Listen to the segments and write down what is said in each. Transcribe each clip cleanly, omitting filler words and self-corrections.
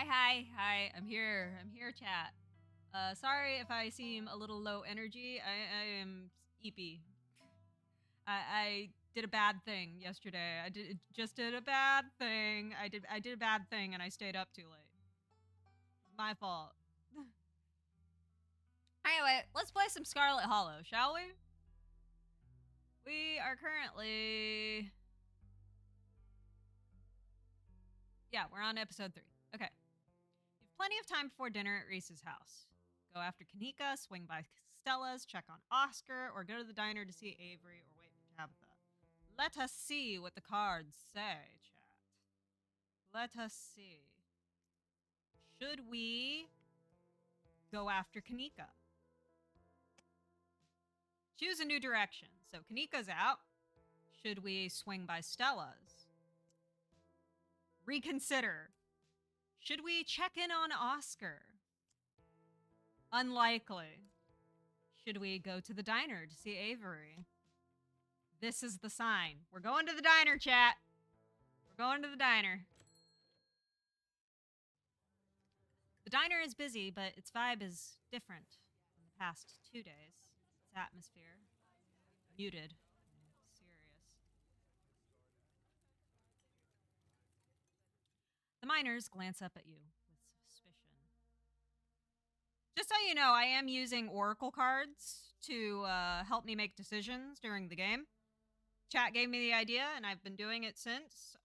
Hi. I'm here, chat. Sorry if I seem a little low energy. I am eepy. I did a bad thing yesterday. Just did a bad thing. I did a bad thing and I stayed up too late. It's my fault. Anyway, let's play some Scarlet Hollow, shall we? We are currently... Yeah, we're on episode 3. Okay. You have plenty of time before dinner at Reese's house. Go after Kanika, swing by Stella's, check on Oscar, or go to the diner to see Avery or wait for Tabitha. Let us see what the cards say, chat. Let us see. Should we go after Kanika? Choose a new direction. So Kanika's out. Should we swing by Stella's? Reconsider. Should we check in on Oscar? Unlikely. Should we go to the diner to see Avery? This is the sign. We're going to the diner, chat. We're going to the diner. The diner is busy, but its vibe is different from the past 2 days. Its atmosphere, muted and serious. The miners glance up at you with suspicion. Just so you know, I am using oracle cards to help me make decisions during the game. Chat gave me the idea, and I've been doing it since.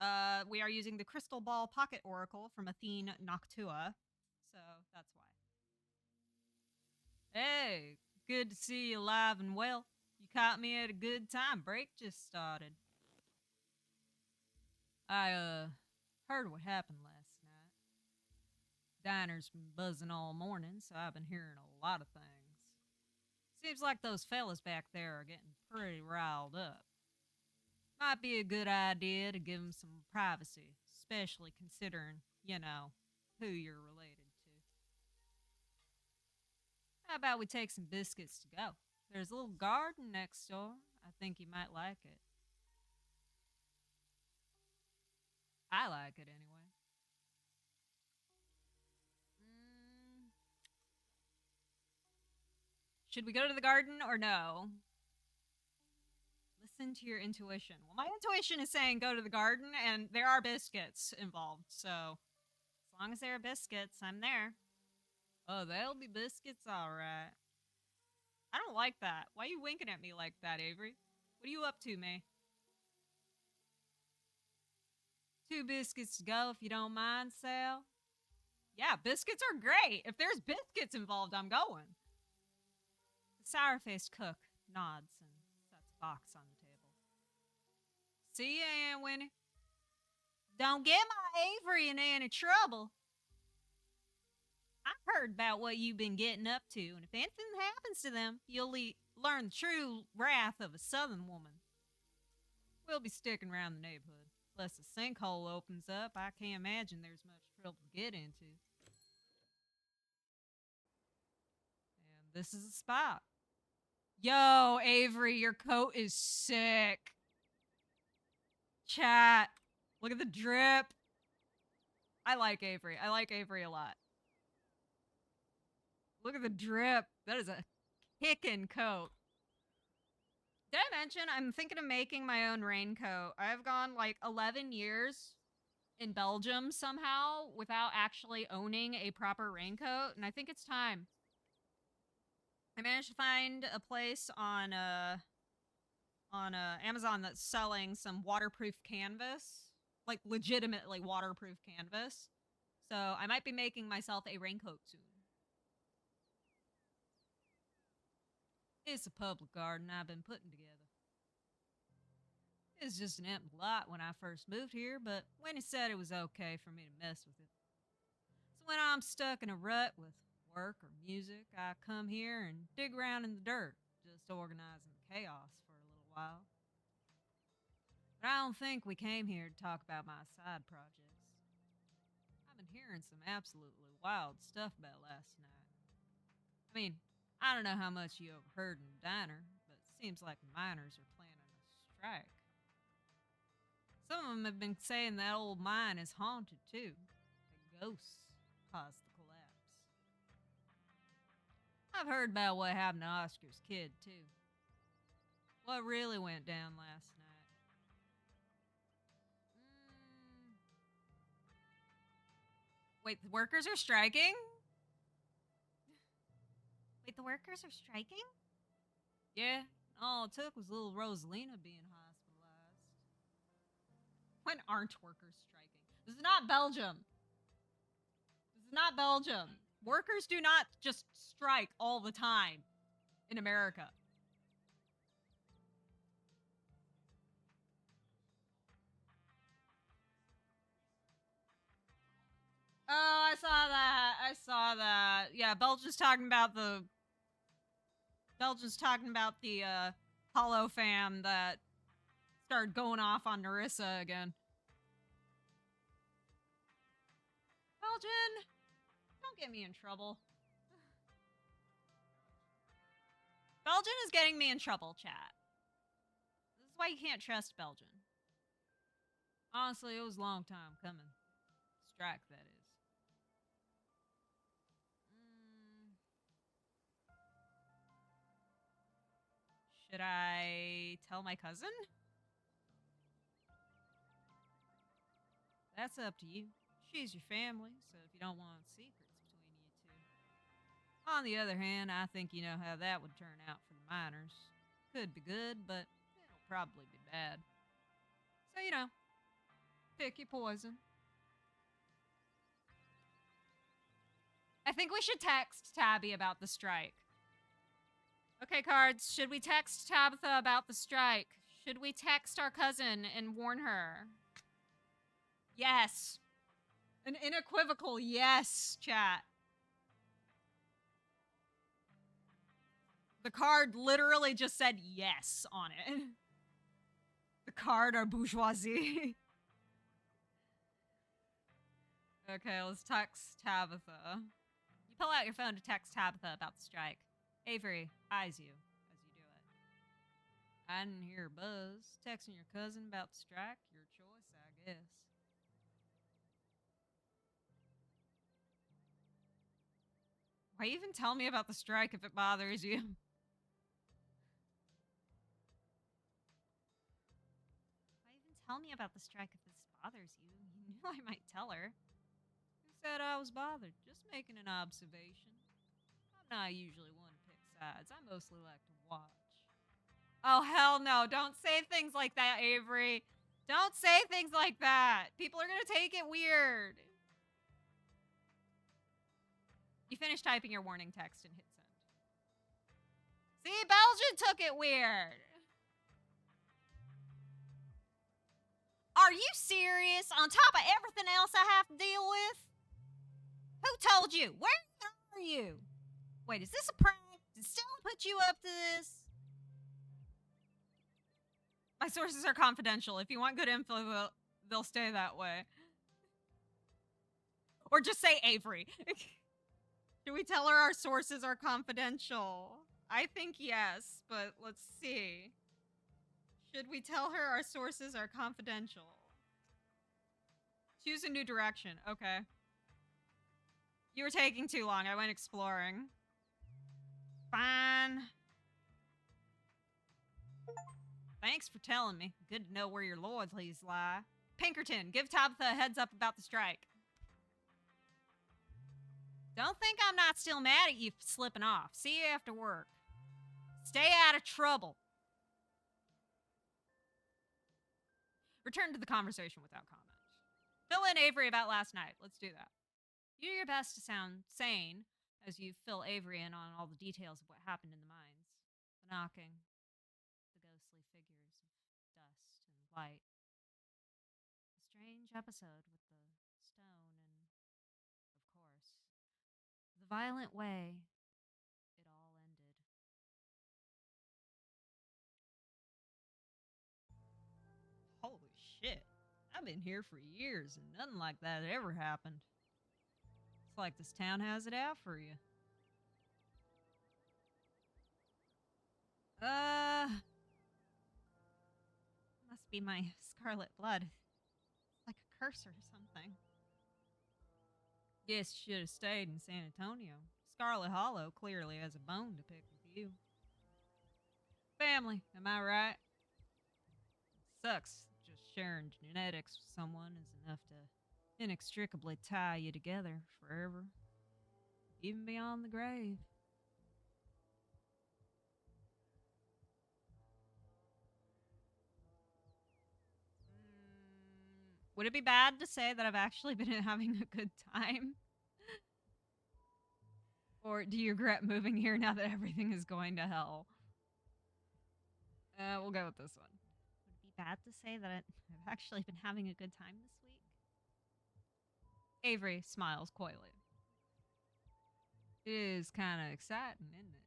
We are using the Crystal Ball Pocket Oracle from Athene Noctua, so that's why. Hey, good to see you alive and well. You caught me at a good time. Break just started. I heard what happened last night. Diner's been buzzing all morning, so I've been hearing a lot of things. Seems like those fellas back there are getting pretty riled up. Might be a good idea to give them some privacy, especially considering, you know, who you're related to. How about we take some biscuits to go? There's a little garden next door. I think you might like it. I like it anyway. Should we go to the garden or no? Listen to your intuition. Well, my intuition is saying go to the garden, and there are biscuits involved, so as long as there are biscuits, I'm there. Oh, there'll be biscuits, all right. I don't like that. Why are you winking at me like that, Avery? What are you up to, May? 2 biscuits to go, if you don't mind, Sal. Yeah, biscuits are great. If there's biscuits involved, I'm going. The sour-faced cook nods and sets a box on the table. See you, Aunt Winnie. Don't get my Avery in any trouble. I've heard about what you've been getting up to, and if anything happens to them, you'll learn the true wrath of a southern woman. We'll be sticking around the neighborhood. Unless the sinkhole opens up, I can't imagine there's much trouble to get into. And this is the spot. Yo, Avery, your coat is sick. Chat, look at the drip. I like Avery. I like Avery a lot. Look at the drip. That is a kickin' coat. Did I mention I'm thinking of making my own raincoat? I've gone like 11 years in Belgium somehow without actually owning a proper raincoat, and I think it's time. I managed to find a place on Amazon that's selling some waterproof canvas, like legitimately waterproof canvas. So I might be making myself a raincoat soon. It's a public garden I've been putting together. It's just an empty lot when I first moved here, but Winnie said it was okay for me to mess with it. So when I'm stuck in a rut with work or music, I come here and dig around in the dirt, just organizing the chaos for a little while. But I don't think we came here to talk about my side projects. I've been hearing some absolutely wild stuff about last night. I mean, I don't know how much you overheard in the diner, but it seems like the miners are planning a strike. Some of them have been saying that old mine is haunted, too. The ghosts caused the collapse. I've heard about what happened to Oscar's kid, too. What really went down last night? Wait, the workers are striking? Wait, the workers are striking? Yeah, all it took was little Rosalina being hospitalized. When aren't workers striking? This is not Belgium. This is not Belgium. Workers do not just strike all the time in America. Oh, I saw that. I saw that. Yeah, Belgium's talking about the Hollow fam that started going off on Narissa again. Belgian, don't get me in trouble. Belgian is getting me in trouble, chat. This is why you can't trust Belgian. Honestly, it was a long time coming. Strike, that is. Should I tell my cousin? That's up to you. She's your family, so if you don't want secrets between you two. On the other hand, I think you know how that would turn out for the miners. Could be good, but it'll probably be bad. So, you know, pick your poison. I think we should text Tabby about the strike. Okay, cards. Should we text Tabitha about the strike? Should we text our cousin and warn her? Yes. An unequivocal yes, chat. The card literally just said yes on it. The card are bourgeoisie. Okay, let's text Tabitha. You pull out your phone to text Tabitha about the strike. Avery eyes you as you do it. I didn't hear a buzz. Texting your cousin about the strike? Your choice, I guess. Why even tell me about the strike if it bothers you? Why even tell me about the strike if this bothers you? You knew I might tell her. Who said I was bothered? Just making an observation. I'm not usually one to pick sides. I mostly like to watch. Oh, hell no. Don't say things like that, Avery. Don't say things like that. People are going to take it weird. You finish typing your warning text and hit send. See, Belgian took it weird. Are you serious? On top of everything else I have to deal with? Who told you? Where are you? Wait, is this a prank? Did Stella put you up to this? My sources are confidential. If you want good info, they'll stay that way. Or just say Avery. Should we tell her our sources are confidential? I think yes, but let's see. Should we tell her our sources are confidential? Choose a new direction. Okay. You were taking too long. I went exploring. Fine. Thanks for telling me. Good to know where your loyalties lie. Pinkerton, give Tabitha a heads up about the strike. Don't think I'm not still mad at you for slipping off. See you after work. Stay out of trouble. Return to the conversation without comment. Fill in Avery about last night. Let's do that. You do your best to sound sane as you fill Avery in on all the details of what happened in the mines. The knocking, the ghostly figures of dust and light. The strange episode with the stone and, of course, the violent way it all ended. Holy shit. I've been here for years and nothing like that ever happened. It's like this town has it out for you. Must be my scarlet blood. It's like a curse or something. Guess you should have stayed in San Antonio. Scarlet Hollow clearly has a bone to pick with you. Family, am I right? Sucks. Just sharing genetics with someone is enough to inextricably tie you together forever, even beyond the grave. Would it be bad to say that I've actually been having a good time? Or do you regret moving here now that everything is going to hell? We'll go with this one. Would it be bad to say that I've actually been having a good time this week? Avery smiles coyly. It is kind of exciting, isn't it?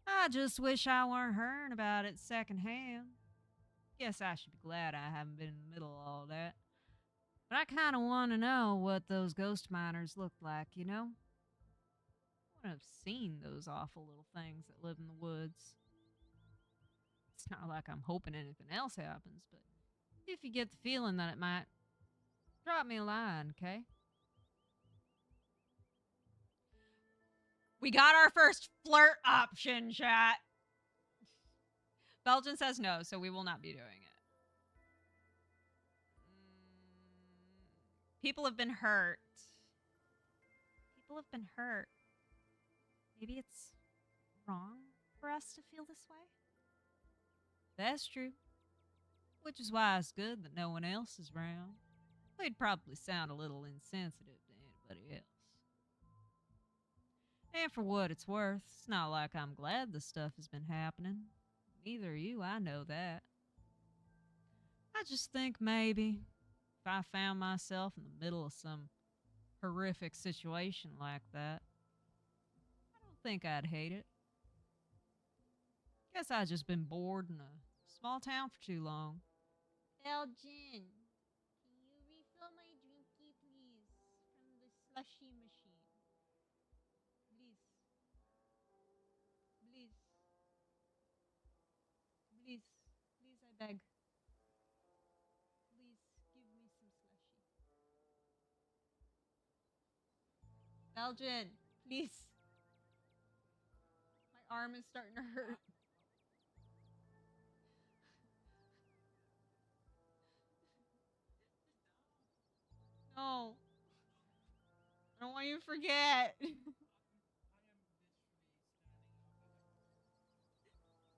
I just wish I weren't hearing about it secondhand. Guess I should be glad I haven't been in the middle of all that. But I kind of want to know what those ghost miners looked like, you know? I want to have seen those awful little things that live in the woods. It's not like I'm hoping anything else happens, but if you get the feeling that it might, drop me a line, okay? We got our first flirt option, chat. Belgian says no, so we will not be doing it. People have been hurt. People have been hurt. Maybe it's wrong for us to feel this way? That's true. Which is why it's good that no one else is around. We'd probably sound a little insensitive to anybody else. And for what it's worth, it's not like I'm glad this stuff has been happening. Neither are you, I know that. I just think maybe if I found myself in the middle of some horrific situation like that, I don't think I'd hate it. Guess I've just been bored in a small town for too long. Belgian, can you refill my drinky, please, from the slushy machine? Please. Please. Please. Please, I beg. Please, give me some slushy. Belgian, please. My arm is starting to hurt. No. I don't want you to forget.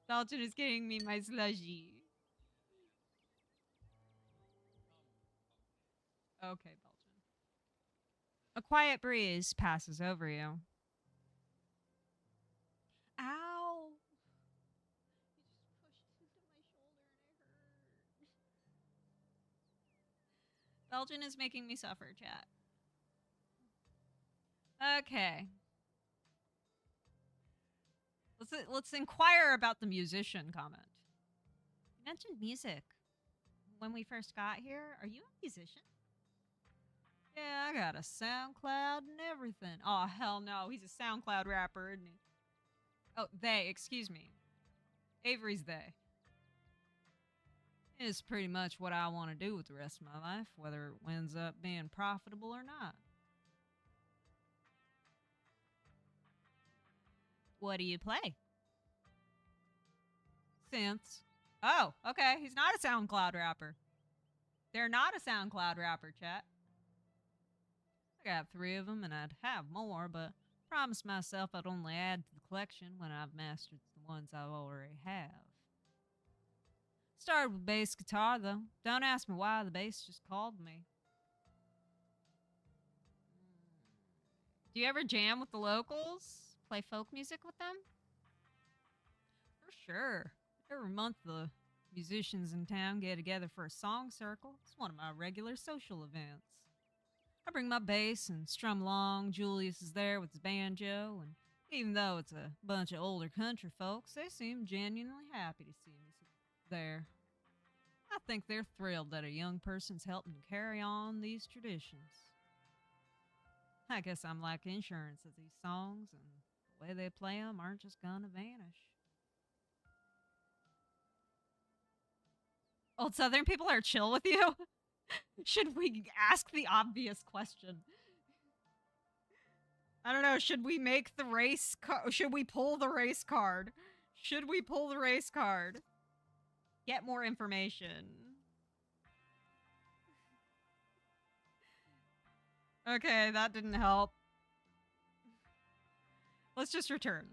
Belgian is getting me my slushy. Okay, Belgian. A quiet breeze passes over you. Ow! You just pushed into my shoulder and it hurt. Belgian is making me suffer, chat. Okay. Let's inquire about the musician comment. You mentioned music when we first got here. Are you a musician? Yeah, I got a SoundCloud and everything. Oh, hell no. He's a SoundCloud rapper, isn't he? Oh, they, excuse me. Avery's they. It's pretty much what I want to do with the rest of my life, whether it ends up being profitable or not. What do you play? Synths. Oh, okay. He's not a SoundCloud rapper. They're not a SoundCloud rapper, chat. I got 3 of them, and I'd have more, but promised myself I'd only add to the collection when I've mastered the ones I already have. Started with bass guitar, though. Don't ask me why, the bass just called me. Do you ever jam with the locals? Play folk music with them? For sure. Every month the musicians in town get together for a song circle. It's one of my regular social events. I bring my bass and strum along. Julius is there with his banjo, and even though it's a bunch of older country folks, they seem genuinely happy to see me there. I think they're thrilled that a young person's helping to carry on these traditions. I guess I'm like insurance that these songs and the way they play them aren't just gonna vanish. Old Southern people are chill with you? Should we ask the obvious question? I don't know. Should we make the race? Should we pull the race card? Should we pull the race card? Get more information. Okay, that didn't help. Let's just return.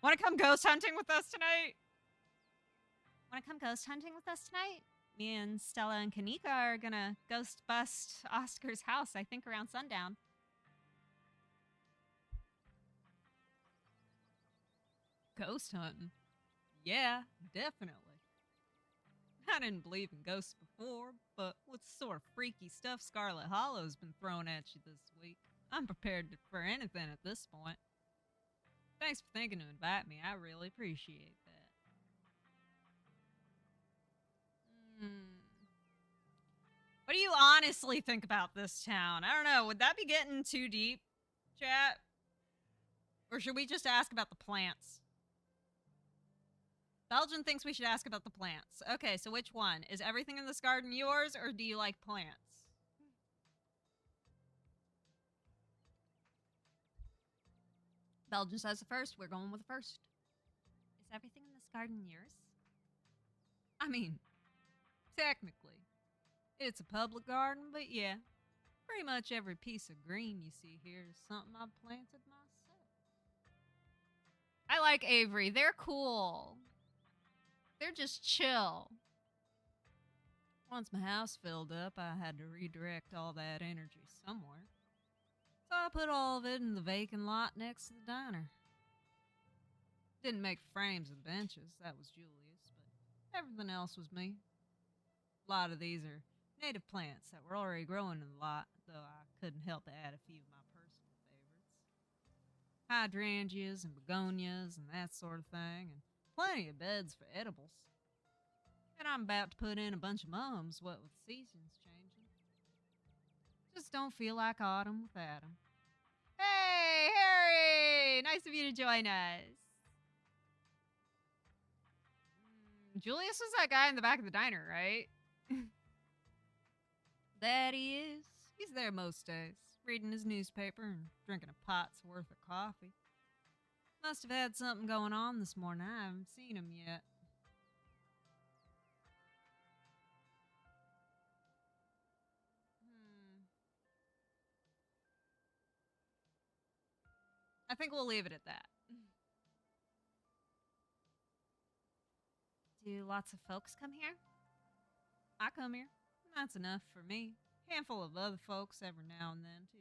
Want to come ghost hunting with us tonight? Want to come ghost hunting with us tonight? Me and Stella and Kanika are gonna ghost bust Oscar's house, I think around sundown. Ghost hunting? Yeah, definitely. I didn't believe in ghosts before, but with the sort of freaky stuff Scarlet Hollow's been throwing at you this week, I'm prepared for anything at this point. Thanks for thinking to invite me. I really appreciate that. What do you honestly think about this town? I don't know. Would that be getting too deep, chat? Or should we just ask about the plants? Belgian thinks we should ask about the plants. Okay, so which one? Is everything in this garden yours, or do you like plants? Belgian says the first. We're going with the first. Is everything in this garden yours? I mean, technically, it's a public garden, but yeah, pretty much every piece of green you see here is something I've planted myself. I like Avery. They're cool. They're just chill. Once my house filled up, I had to redirect all that energy somewhere. So I put all of it in the vacant lot next to the diner. Didn't make frames of the benches, that was Julius, but everything else was me. A lot of these are native plants that were already growing in the lot, though I couldn't help to add a few of my personal favorites. Hydrangeas and begonias and that sort of thing, and plenty of beds for edibles. And I'm about to put in a bunch of mums, what with seasons changing. Just don't feel like autumn without them. Hey, Harry! Nice of you to join us. Julius was that guy in the back of the diner, right? That he is. He's there most days, reading his newspaper and drinking a pot's worth of coffee. Must have had something going on this morning. I haven't seen him yet. I think we'll leave it at that. Do lots of folks come here? I come here. That's enough for me. Handful of other folks every now and then, too.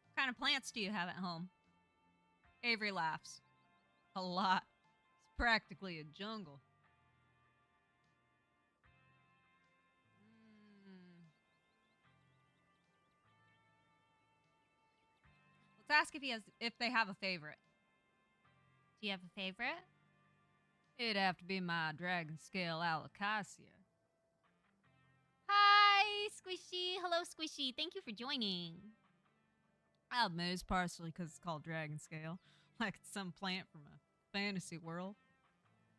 What kind of plants do you have at home? Avery laughs. A lot. It's practically a jungle. Let's ask if they have a favorite. Do you have a favorite? It'd have to be my dragon scale alocasia. Hi, Squishy. Hello, Squishy. Thank you for joining. I'll admit it's partially because it's called dragon scale, like it's some plant from a fantasy world.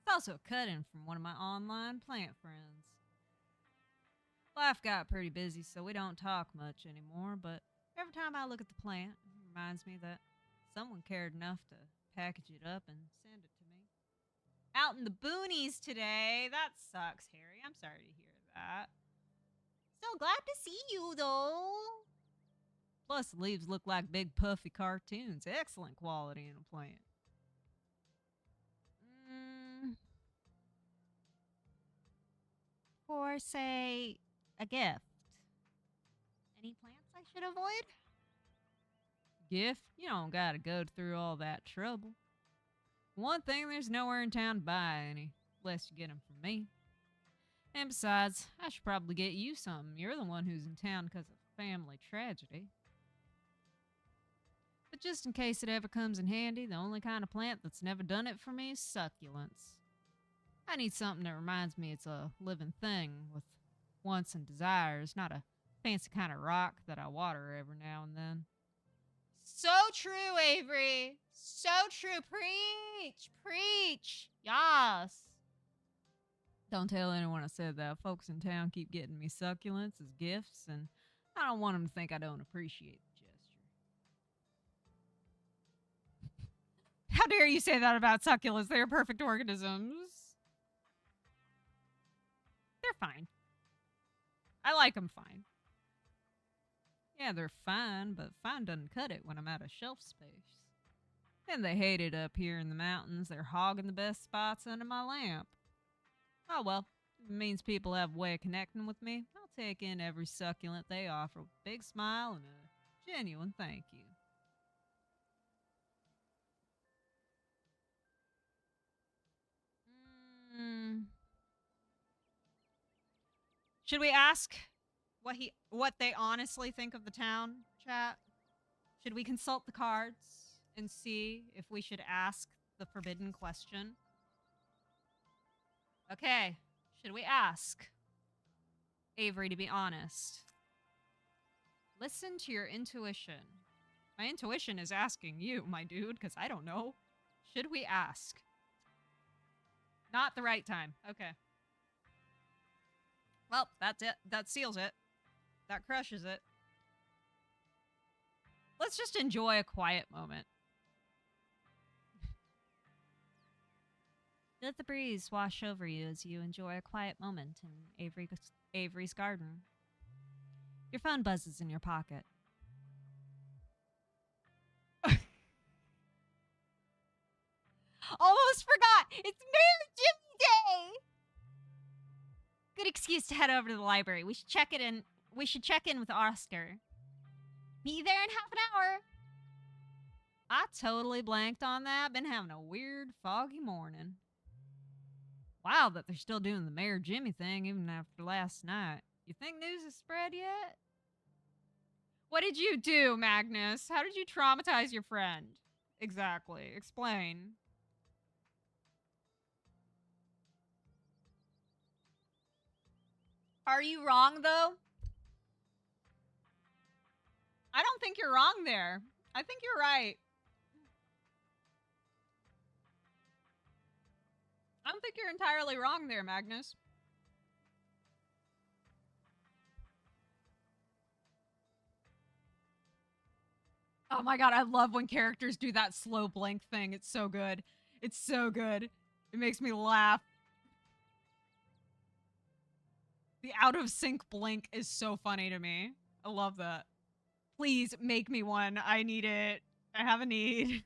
It's also a cut-in from one of my online plant friends. Life got pretty busy, so we don't talk much anymore, but every time I look at the plant, it reminds me that someone cared enough to package it up and send it to me. Out in the boonies today. That sucks, Harry. I'm sorry to hear that. So glad to see you, though. Plus, the leaves look like big puffy cartoons. Excellent quality in a plant. For, say, a gift. Any plants I should avoid? Gift? You don't gotta go through all that trouble. One thing, there's nowhere in town to buy any, unless you get them from me. And besides, I should probably get you some. You're the one who's in town because of family tragedy. But just in case it ever comes in handy, the only kind of plant that's never done it for me is succulents. I need something that reminds me it's a living thing with wants and desires, not a fancy kind of rock that I water every now and then. So true, Avery. So true. Preach. Preach. Yes. Don't tell anyone I said that. Folks in town keep getting me succulents as gifts, and I don't want them to think I don't appreciate the gesture. How dare you say that about succulents? They're perfect organisms. They're fine. I like them fine. Yeah, they're fine, but fine doesn't cut it when I'm out of shelf space. And they hate it up here in the mountains. They're hogging the best spots under my lamp. Oh well, if it means people have a way of connecting with me, I'll take in every succulent they offer with a big smile and a genuine thank you. Mm. Should we ask what they honestly think of the town, chat? Should we consult the cards and see if we should ask the forbidden question? Okay, should we ask Avery to be honest? Listen to your intuition. My intuition is asking you, my dude, because I don't know. Should we ask? Not the right time. Okay. Well, that's it. That seals it. That crushes it. Let's just enjoy a quiet moment. Let the breeze wash over you as you enjoy a quiet moment in Avery's garden. Your phone buzzes in your pocket. Almost forgot! It's Mayor Jimmy Day! Good excuse to head over to the library. We should check in with Oscar. Be there in half an hour. I totally blanked on that. Been having a weird, foggy morning. Wow, that they're still doing the Mayor Jimmy thing even after last night. You think news has spread yet? What did you do, Magnus? How did you traumatize your friend? Exactly. Explain. Are you wrong, though? I don't think you're wrong there. I think you're right. I don't think you're entirely wrong there, Magnus. Oh my god, I love when characters do that slow blink thing. It's so good. It's so good. It makes me laugh. The out of sync blink is so funny to me. I love that. Please make me one. I need it. I have a need.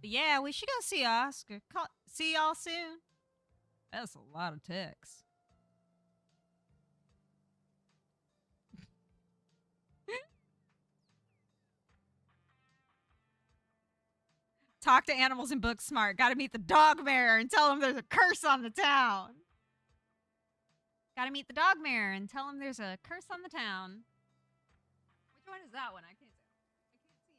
But yeah, we should go see Oscar. See y'all soon. That's a lot of text. Talk to animals and book smart. Gotta meet the dog mayor and tell him there's a curse on the town. Gotta meet the dog mayor and tell him there's a curse on the town. Which one is that one? I can't see it.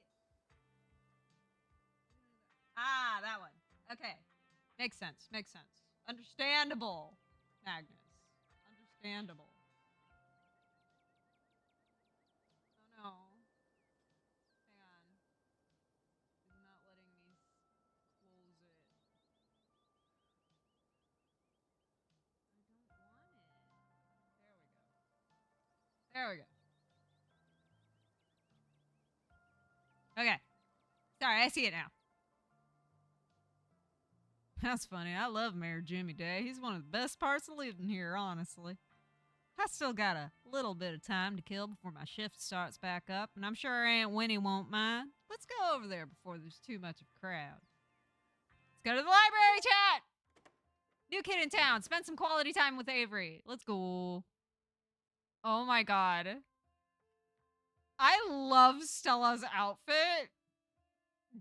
Ah, that one. Okay. Makes sense. Makes sense. Understandable, Magnus. Understandable. Oh no. Hang on. It's not letting me close it. I don't want it. There we go. Okay. Sorry, I see it now. That's funny. I love Mayor Jimmy Day. He's one of the best parts of living here, honestly. I still got a little bit of time to kill before my shift starts back up, and I'm sure Aunt Winnie won't mind. Let's go over there before there's too much of a crowd. Let's go to the library, chat! New kid in town. Spend some quality time with Avery. Let's go. Oh my god. I love Stella's outfit.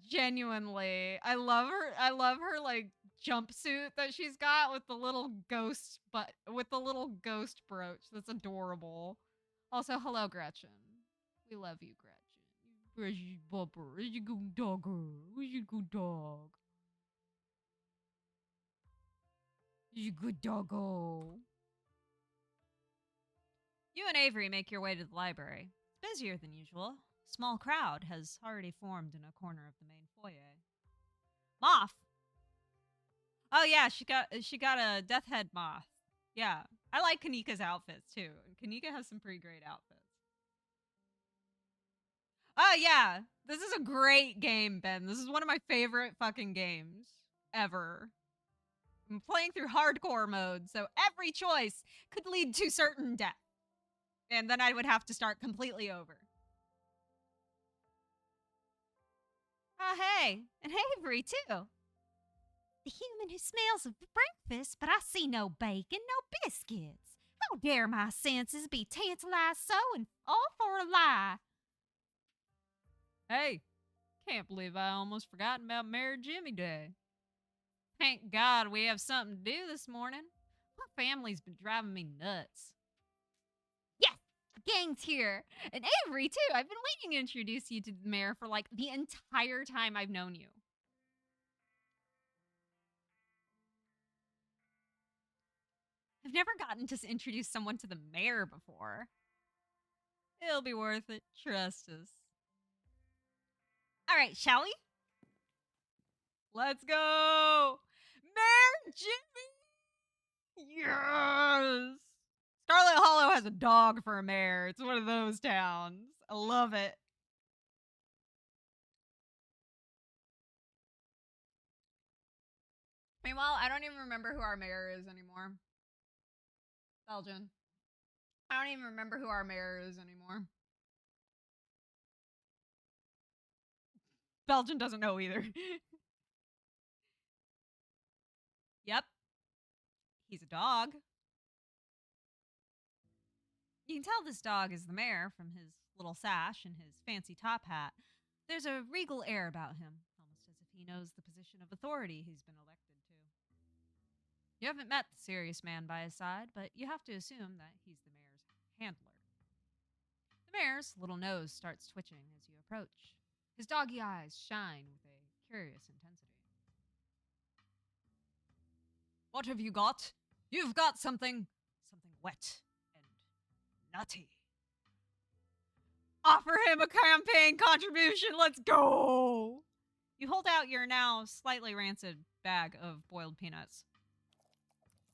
Genuinely. I love her like jumpsuit that she's got with the little ghost brooch. That's adorable. Also, hello Gretchen. We love you, Gretchen. Precious bumper. Where's your good dogger? Where's your good dog? Where's your good doggo? You and Avery make your way to the library. It's busier than usual. A small crowd has already formed in a corner of the main foyer. Moth. Oh yeah, she got a death head moth. Yeah, I like Kanika's outfits too. Kanika has some pretty great outfits. Oh yeah, this is a great game, Ben. This is one of my favorite fucking games ever. I'm playing through hardcore mode, so every choice could lead to certain death. And then I would have to start completely over. Oh, hey. And Avery, too. The human who smells of breakfast, but I see no bacon, no biscuits. How dare my senses be tantalized so and all for a lie? Hey, can't believe I almost forgot about Mayor Jimmy Day. Thank God we have something to do this morning. My family's been driving me nuts. Yes, the gang's here. And Avery, too. I've been waiting to introduce you to the mayor for like the entire time I've known you. I've never gotten to introduce someone to the mayor before. It'll be worth it. Trust us. All right, shall we? Let's go. Mayor Jimmy. Yes. Scarlet Hollow has a dog for a mayor. It's one of those towns. I love it. Meanwhile, I don't even remember who our mayor is anymore. Belgian. I don't even remember who our mayor is anymore. Belgian doesn't know either. Yep. He's a dog. You can tell this dog is the mayor from his little sash and his fancy top hat. There's a regal air about him, almost as if he knows the position of authority he's been elected to. You haven't met the serious man by his side, but you have to assume that he's the mayor's handler. The mayor's little nose starts twitching as you approach. His doggy eyes shine with a curious intensity. What have you got? You've got something wet and nutty. Offer him a campaign contribution. Let's go. You hold out your now slightly rancid bag of boiled peanuts.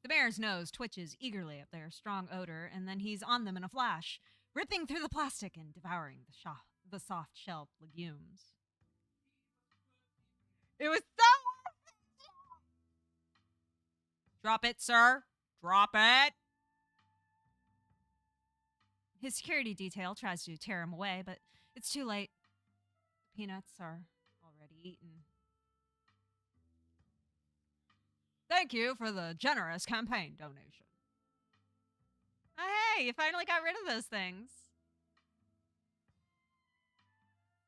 The mayor's nose twitches eagerly at their strong odor, and then he's on them in a flash, ripping through the plastic and devouring the soft-shelled legumes. It was so worth it! Drop it, sir. Drop it. His security detail tries to tear him away, but it's too late. The peanuts are already eaten. Thank you for the generous campaign donation. Oh, hey, you finally got rid of those things.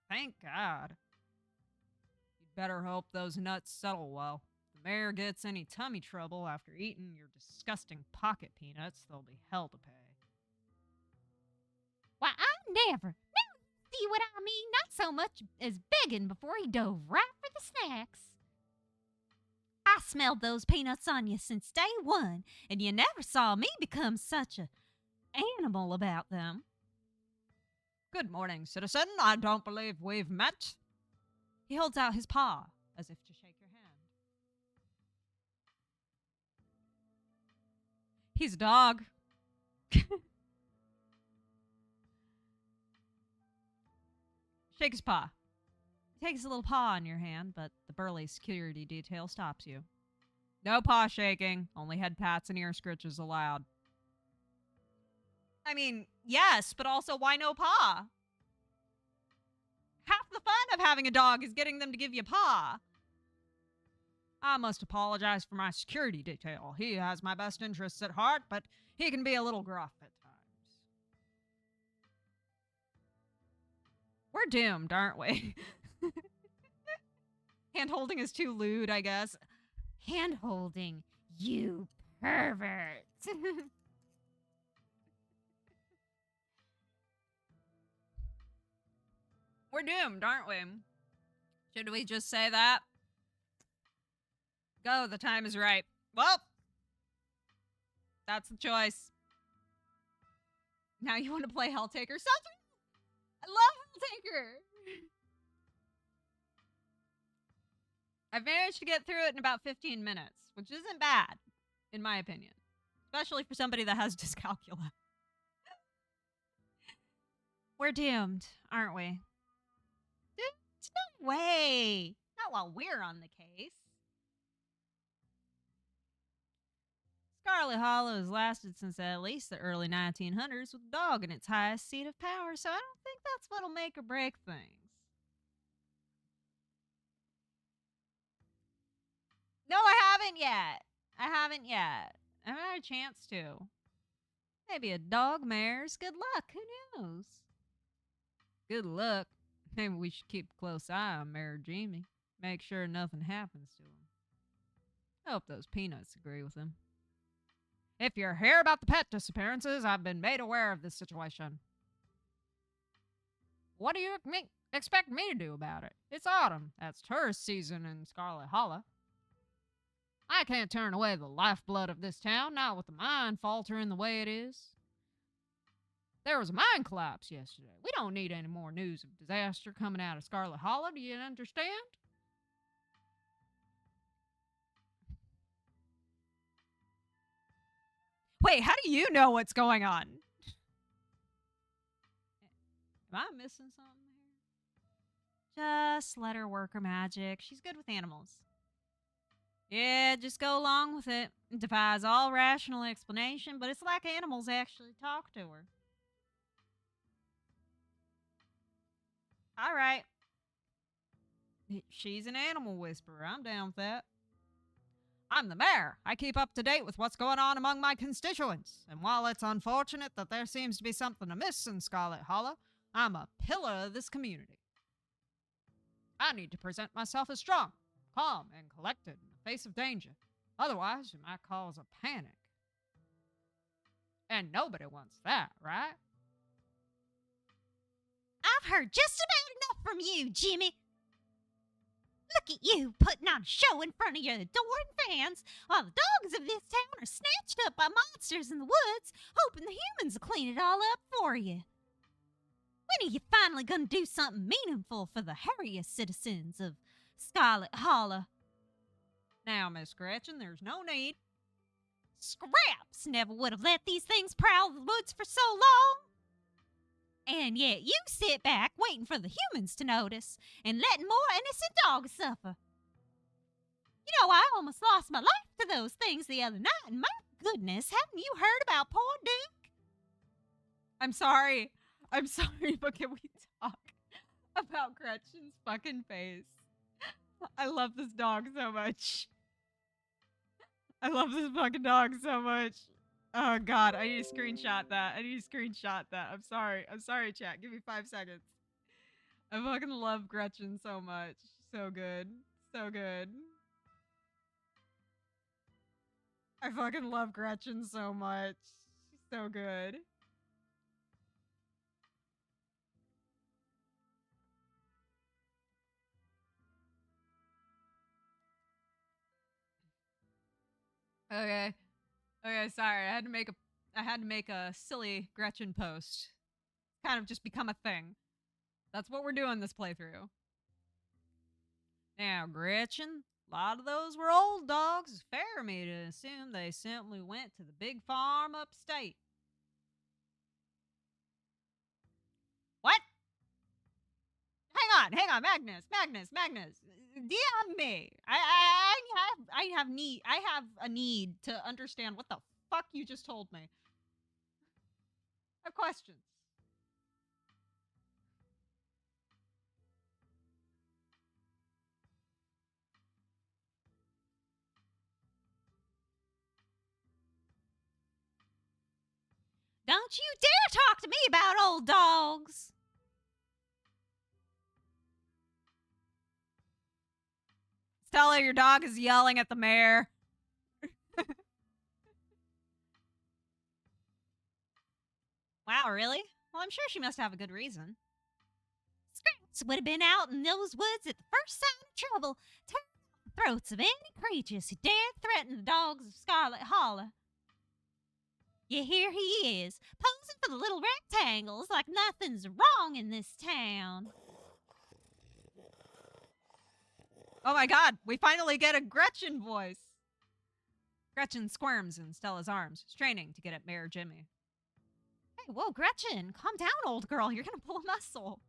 Thank God. You'd better hope those nuts settle well. If the mayor gets any tummy trouble after eating your disgusting pocket peanuts, there'll be hell to pay. Why, I never. Now see what I mean? Not so much as begging before he dove right for the snacks. I smelled those peanuts on you since day one, and you never saw me become such a animal about them. Good morning, citizen. I don't believe we've met. He holds out his paw as if to shake your hand. He's a dog. Shake his paw. He takes a little paw in your hand, but the burly security detail stops you. No paw shaking, only head pats and ear scritches allowed. I mean, yes, but also why no paw? Half the fun of having a dog is getting them to give you a paw. I must apologize for my security detail. He has my best interests at heart, but he can be a little gruff at times. We're doomed, aren't we? Hand-holding is too lewd, I guess. Hand-holding, you pervert. We're doomed, aren't we? Should we just say that? Go, the time is right. Well, that's the choice. Now you want to play Helltaker? I love Helltaker. I've managed to get through it in about 15 minutes, which isn't bad, in my opinion. Especially for somebody that has dyscalculia. We're doomed, aren't we? Doomed? No way. Not while we're on the case. Scarlet Hollow has lasted since at least the early 1900s with a dog in its highest seat of power, so I don't think that's what'll make or break things. No, I haven't yet. I haven't had a chance to. Maybe a dog mare's good luck. Who knows? Good luck. Maybe we should keep a close eye on Mayor Jimmy. Make sure nothing happens to him. I hope those peanuts agree with him. If you're here about the pet disappearances, I've been made aware of this situation. What do you expect me to do about it? It's autumn. That's tourist season in Scarlet Hollow. I can't turn away the lifeblood of this town, not with the mine faltering the way it is. There was a mine collapse yesterday. We don't need any more news of disaster coming out of Scarlet Hollow. Do you understand? Wait, how do you know what's going on? Am I missing something here? Just let her work her magic. She's good with animals. Yeah, just go along with it. It defies all rational explanation, but it's like animals actually talk to her. All right. She's an animal whisperer. I'm down with that. I'm the mayor. I keep up to date with what's going on among my constituents. And while it's unfortunate that there seems to be something amiss in Scarlet Hollow, I'm a pillar of this community. I need to present myself as strong, calm, and collected in the face of danger. Otherwise, it might cause a panic. And nobody wants that, right? I've heard just about enough from you, Jimmy. Look at you putting on a show in front of your adoring fans while the dogs of this town are snatched up by monsters in the woods, hoping the humans will clean it all up for you. When are you finally going to do something meaningful for the harriest citizens of Scarlet Hollow? Now, Miss Gretchen, there's no need. Scraps never would have let these things prowl the woods for so long. And yet you sit back waiting for the humans to notice and letting more innocent dogs suffer. You know, I almost lost my life to those things the other night, and my goodness, haven't you heard about poor Duke? I'm sorry, but can we talk about Gretchen's fucking face? I love this dog so much. I love this fucking dog so much. Oh, God, I need to screenshot that. I'm sorry, chat. Give me 5 seconds. I fucking love Gretchen so much. So good. I fucking love Gretchen so much. She's so good. Okay, sorry. I had to make a silly Gretchen post. Kind of just become a thing. That's what we're doing this playthrough. Now, Gretchen, a lot of those were old dogs. It's fair for me to assume they simply went to the big farm upstate. What? Hang on, Magnus. DM me. I have a need to understand what the fuck you just told me. I have questions. Don't you dare talk to me about old dogs. Stella, your dog is yelling at the mayor. Wow, really? Well, I'm sure she must have a good reason. Scraps would have been out in those woods at the first sign of trouble, tearing out the throats of any creatures who dared threaten the dogs of Scarlet Hollow. Yeah, here he is, posing for the little rectangles like nothing's wrong in this town. Oh my god, we finally get a Gretchen voice. Gretchen squirms in Stella's arms, straining to get at Mayor Jimmy. Hey, whoa, Gretchen, calm down, old girl. You're gonna pull a muscle.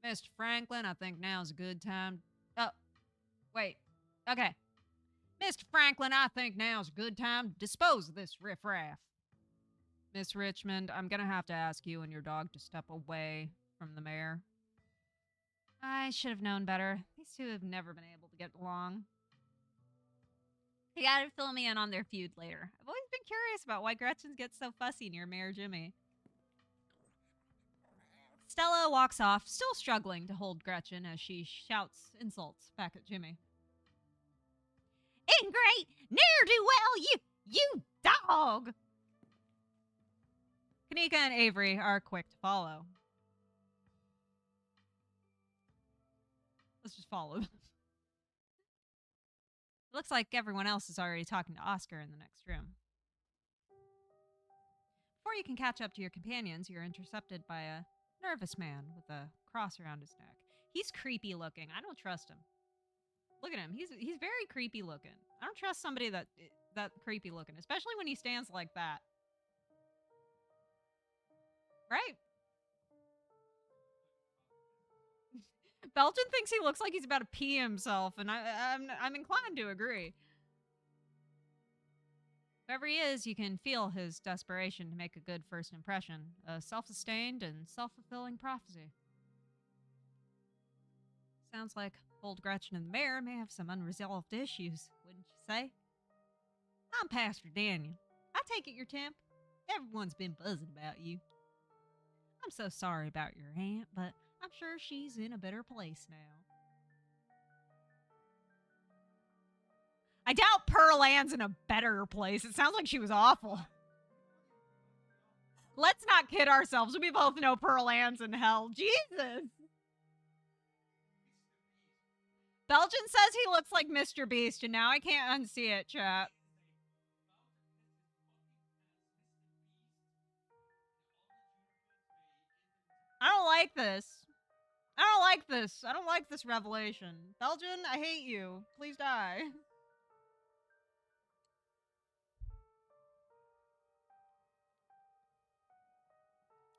Mr. Franklin, I think now's a good time. Oh, wait. Okay. Mr. Franklin, I think now's a good time to dispose of this riffraff. Miss Richmond, I'm gonna have to ask you and your dog to step away from the mayor. I should have known better. These two have never been able to get along. You gotta fill me in on their feud later. I've always been curious about why Gretchen gets so fussy near Mayor Jimmy. Stella walks off, still struggling to hold Gretchen as she shouts insults back at Jimmy. Ingrate, ne'er-do-well, you dog! Kanika and Avery are quick to follow. Let's just follow them. It looks like everyone else is already talking to Oscar in the next room. Before you can catch up to your companions, you're intercepted by a nervous man with a cross around his neck. He's creepy looking. I don't trust him. Look at him. He's very creepy looking. I don't trust somebody that creepy looking, especially when he stands like that. Right? Belgian thinks he looks like he's about to pee himself, and I'm inclined to agree. Whoever he is, you can feel his desperation to make a good first impression. A self-sustained and self-fulfilling prophecy. Sounds like old Gretchen and the mayor may have some unresolved issues, wouldn't you say? I'm Pastor Daniel. I take it you're Temp. Everyone's been buzzing about you. I'm so sorry about your aunt, but I'm sure she's in a better place now. I doubt Pearl Ann's in a better place. It sounds like she was awful. Let's not kid ourselves. We both know Pearl Ann's in hell. Jesus. Belgian says he looks like Mr. Beast, and now I can't unsee it, chat. I don't like this. I don't like this. I don't like this revelation. Belgian, I hate you. Please die.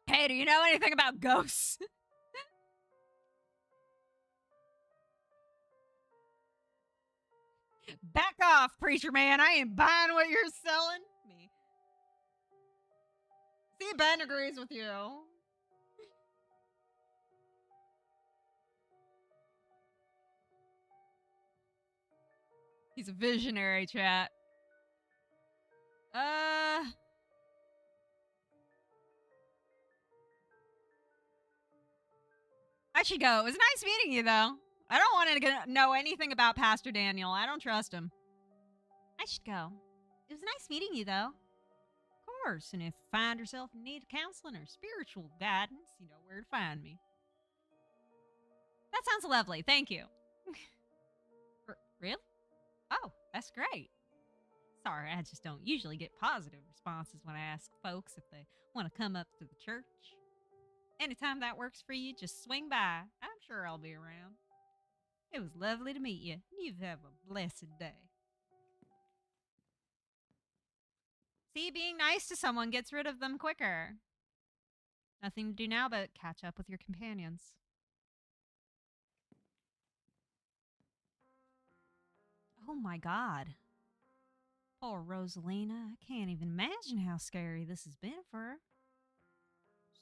Hey, do you know anything about ghosts? Back off, preacher man. I ain't buying what you're selling me. See, Ben agrees with you. He's a visionary, chat. I should go. It was nice meeting you, though. I don't want to know anything about Pastor Daniel. I don't trust him. I should go. It was nice meeting you, though. Of course, and if you find yourself in need of counseling or spiritual guidance, you know where to find me. That sounds lovely. Thank you. Really? Oh, that's great. Sorry, I just don't usually get positive responses when I ask folks if they want to come up to the church. Anytime that works for you, just swing by. I'm sure I'll be around. It was lovely to meet you. You have a blessed day. See, being nice to someone gets rid of them quicker. Nothing to do now but catch up with your companions. Oh my god. Poor Rosalina. I can't even imagine how scary this has been for her.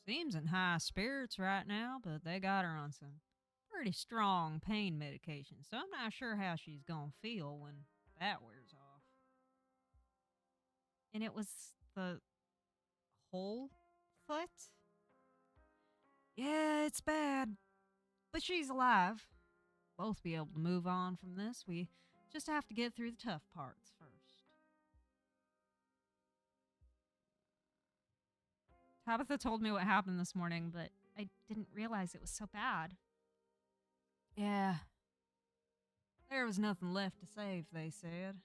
Seems in high spirits right now, but they got her on some pretty strong pain medication, so I'm not sure how she's gonna feel when that wears off. And it was the whole foot? Yeah, it's bad. But she's alive. Both be able to move on from this. We just have to get through the tough parts first. Tabitha told me what happened this morning, but I didn't realize it was so bad. Yeah. There was nothing left to save, they said.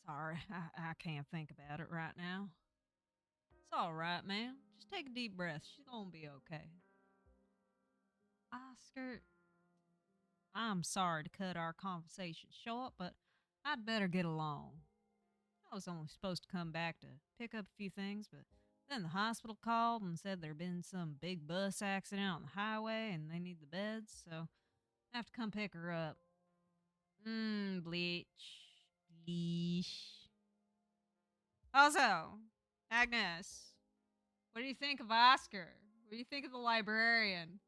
Sorry, I can't think about it right now. It's all right, man. Just take a deep breath. She's gonna be okay. Oscar, I'm sorry to cut our conversation short, but I'd better get along. I was only supposed to come back to pick up a few things, but then the hospital called and said there'd been some big bus accident on the highway and they need the beds, so I have to come pick her up. Bleach. Bleach. Also, Agnes, what do you think of Oscar? What do you think of the librarian?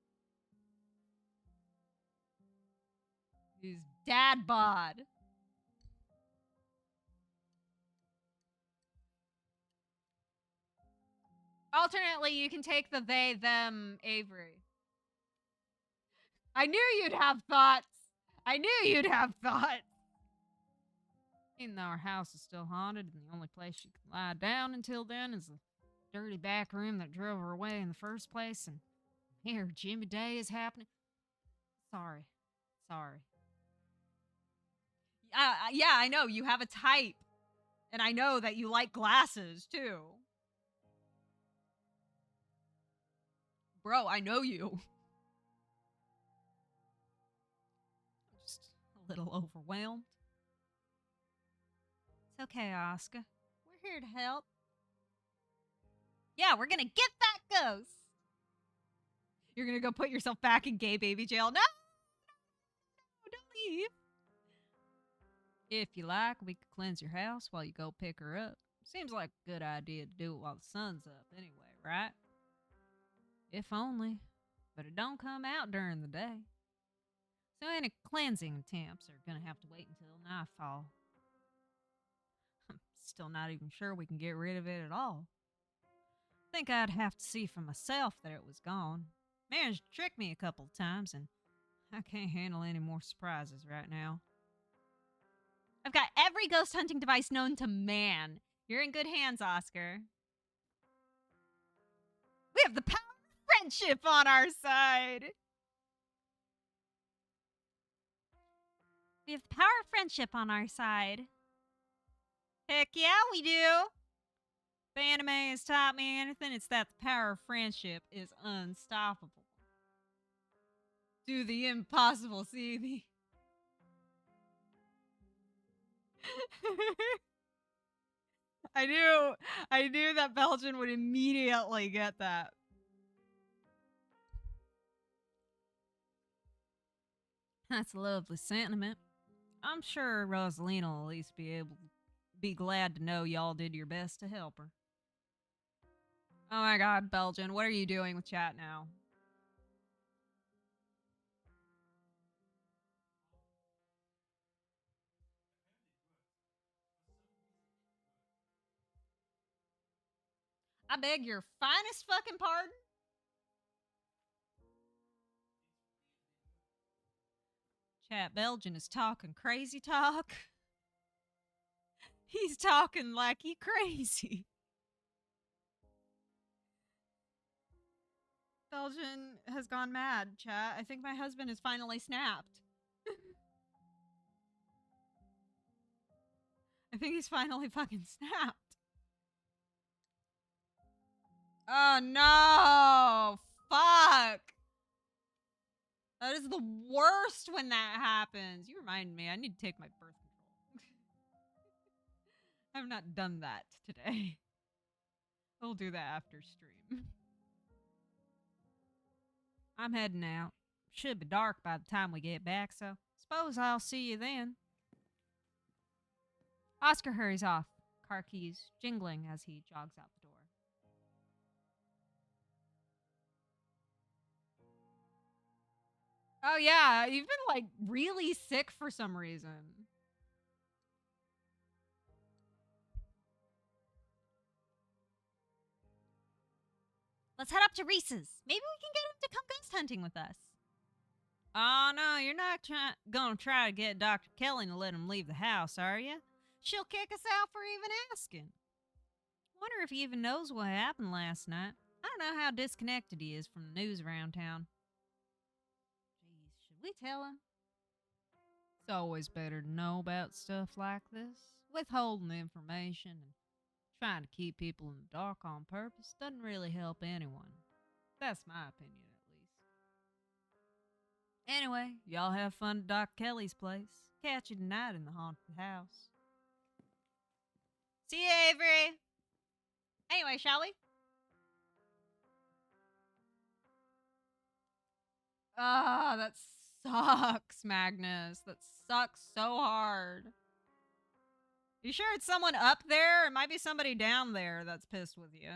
He's dad bod. Alternately, you can take the they, them, Avery. I knew you'd have thoughts. I knew you'd have thoughts. Even though our house is still haunted and the only place she can lie down until then is the dirty back room that drove her away in the first place, and here, Jimmy Day is happening. Sorry. Yeah, I know. You have a type. And I know that you like glasses, too. Bro, I know you. I'm just a little overwhelmed. It's okay, Oscar. We're here to help. Yeah, we're gonna get that ghost. You're gonna go put yourself back in gay baby jail. No, don't leave. If you like, we could cleanse your house while you go pick her up. Seems like a good idea to do it while the sun's up anyway, right? If only. But it don't come out during the day. So any cleansing attempts are gonna have to wait until nightfall. I'm still not even sure we can get rid of it at all. Think I'd have to see for myself that it was gone. Managed to trick me a couple of times, and I can't handle any more surprises right now. I've got every ghost hunting device known to man. You're in good hands, Oscar. We have the power of friendship on our side. We have the power of friendship on our side. Heck yeah, we do. If anime has taught me anything, it's that the power of friendship is unstoppable. Do the impossible, see the... I knew that Belgian would immediately get that. That's a lovely sentiment. I'm sure Rosalina will at least be glad to know y'all did your best to help her. Oh my god, Belgian, what are you doing with chat now? I beg your finest fucking pardon? Chat Belgian is talking crazy talk. He's talking like he crazy. Belgian has gone mad, chat. I think my husband has finally snapped. I think he's finally fucking snapped. Oh no! Fuck! That is the worst when that happens. You remind me, I need to take my birth control. I have not done that today. We'll do that after stream. I'm heading out. Should be dark by the time we get back, so suppose I'll see you then. Oscar hurries off, car keys jingling as he jogs out the door. Oh yeah, you've been like really sick for some reason. Let's head up to Reese's. Maybe we can get him to come ghost hunting with us. Oh no, you're not gonna try to get Dr. Kelly to let him leave the house, are you? She'll kick us out for even asking. Wonder if he even knows what happened last night. I don't know how disconnected he is from the news around town. Jeez, should we tell him? It's always better to know about stuff like this. Withholding the information and trying to keep people in the dark on purpose doesn't really help anyone. That's my opinion, at least. Anyway, y'all have fun at Doc Kelly's place. Catch you tonight in the haunted house. See you, Avery. Anyway, shall we? Ah, that sucks, Magnus. That sucks so hard. You sure it's someone up there? It might be somebody down there that's pissed with you.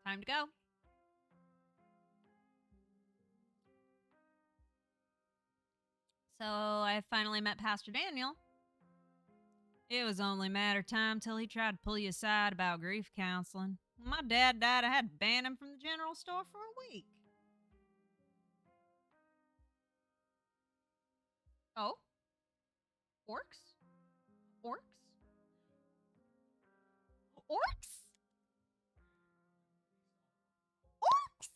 Time to go. So I finally met Pastor Daniel. It was only a matter of time till he tried to pull you aside about grief counseling. When my dad died, I had to ban him from the general store for a week. Oh? Orcs? Orcs? Orcs? Orcs!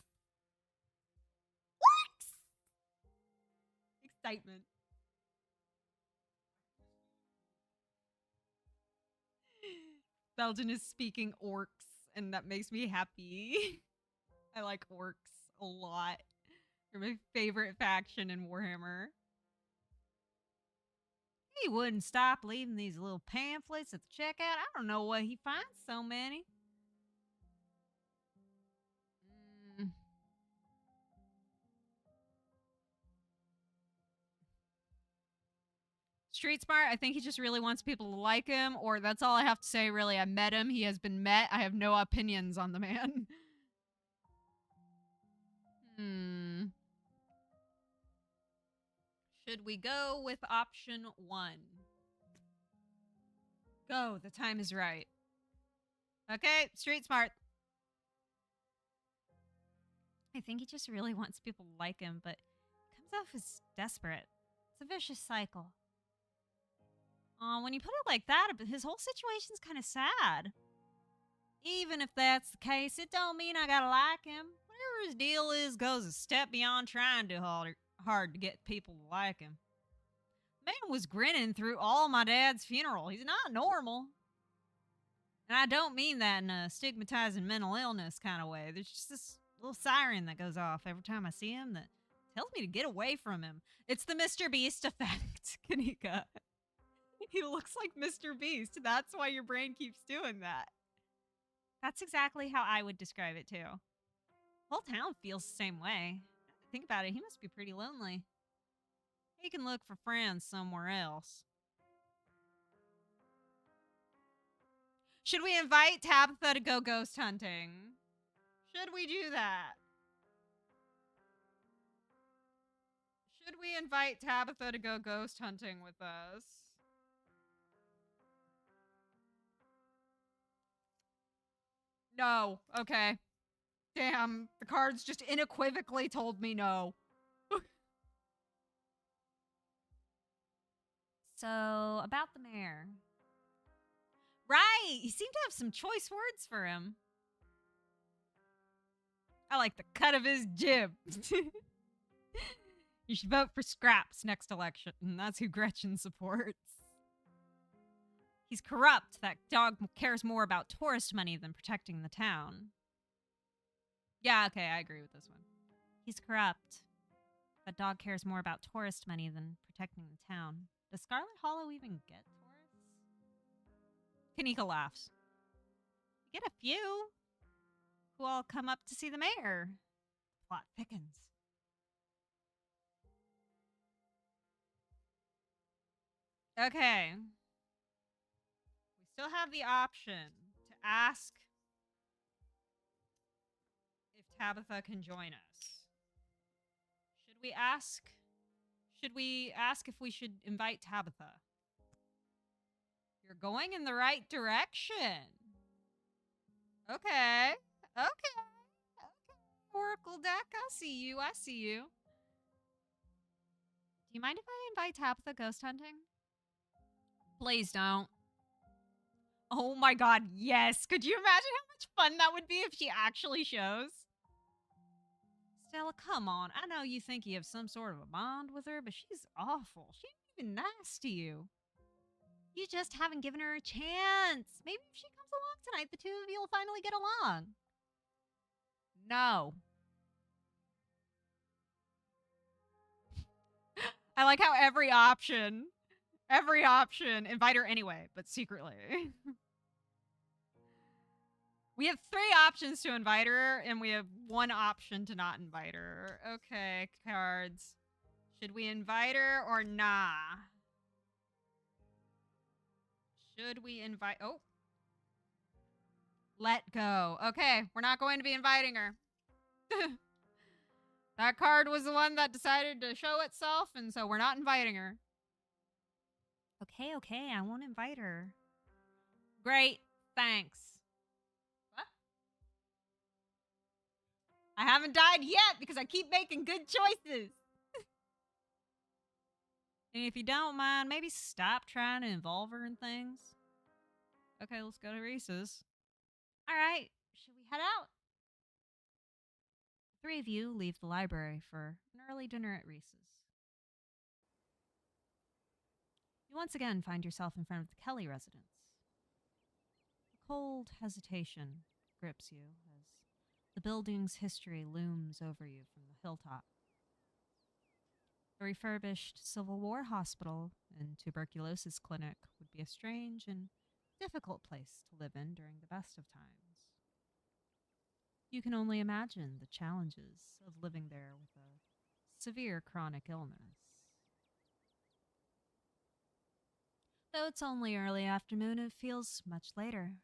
Orcs! Excitement. Belgian is speaking orcs, and that makes me happy. I like orcs a lot. They're my favorite faction in Warhammer. He wouldn't stop leaving these little pamphlets at the checkout. I don't know why he finds so many. Street smart. I think he just really wants people to like him, or that's all I have to say, really. I met him. He has been met. I have no opinions on the man. Should we go with option 1? Go. The time is right. Okay, street smart. I think he just really wants people to like him, but comes off as desperate. It's a vicious cycle. When you put it like that, his whole situation's kind of sad. Even if that's the case, it don't mean I gotta like him. Whatever his deal is goes a step beyond trying too hard to get people to like him. Man was grinning through all my dad's funeral. He's not normal. And I don't mean that in a stigmatizing mental illness kind of way. There's just this little siren that goes off every time I see him that tells me to get away from him. It's the Mr. Beast effect, Kanika. He looks like Mr. Beast. That's why your brain keeps doing that. That's exactly how I would describe it, too. The whole town feels the same way. Think about it. He must be pretty lonely. He can look for friends somewhere else. Should we invite Tabitha to go ghost hunting? Should we do that? Should we invite Tabitha to go ghost hunting with us? No. Okay. Damn, the cards just unequivocally told me no. So, about the mayor. Right! He seemed to have some choice words for him. I like the cut of his jib. You should vote for Scraps next election, and that's who Gretchen supports. He's corrupt. That dog cares more about tourist money than protecting the town. Yeah, okay, I agree with this one. He's corrupt. That dog cares more about tourist money than protecting the town. Does Scarlet Hollow even get tourists? Kanika laughs. You get a few who all come up to see the mayor. Plot thickens. Okay. We still have the option to ask if Tabitha can join us. Should we ask if we should invite Tabitha? You're going in the right direction. Okay. Okay. Oracle deck, I see you. Do you mind if I invite Tabitha ghost hunting? Please don't. Oh my god, yes. Could you imagine how much fun that would be if she actually shows? Stella, come on. I know you think you have some sort of a bond with her, but she's awful. She ain't even nice to you. You just haven't given her a chance. Maybe if she comes along tonight, the two of you will finally get along. No. I like how every option, invite her anyway, but secretly. We have 3 options to invite her, and we have 1 option to not invite her. Okay, cards. Should we invite her or nah? Should we invite... Oh. Let go. Okay, we're not going to be inviting her. That card was the one that decided to show itself, and so we're not inviting her. Okay, I won't invite her. Great, thanks. What? I haven't died yet because I keep making good choices. And if you don't mind, maybe stop trying to involve her in things. Okay, let's go to Reese's. All right, should we head out? The 3 of you leave the library for an early dinner at Reese's. You once again find yourself in front of the Kelly residence. A cold hesitation grips you as the building's history looms over you from the hilltop. A refurbished Civil War hospital and tuberculosis clinic would be a strange and difficult place to live in during the best of times. You can only imagine the challenges of living there with a severe chronic illness. Though it's only early afternoon, it feels much later.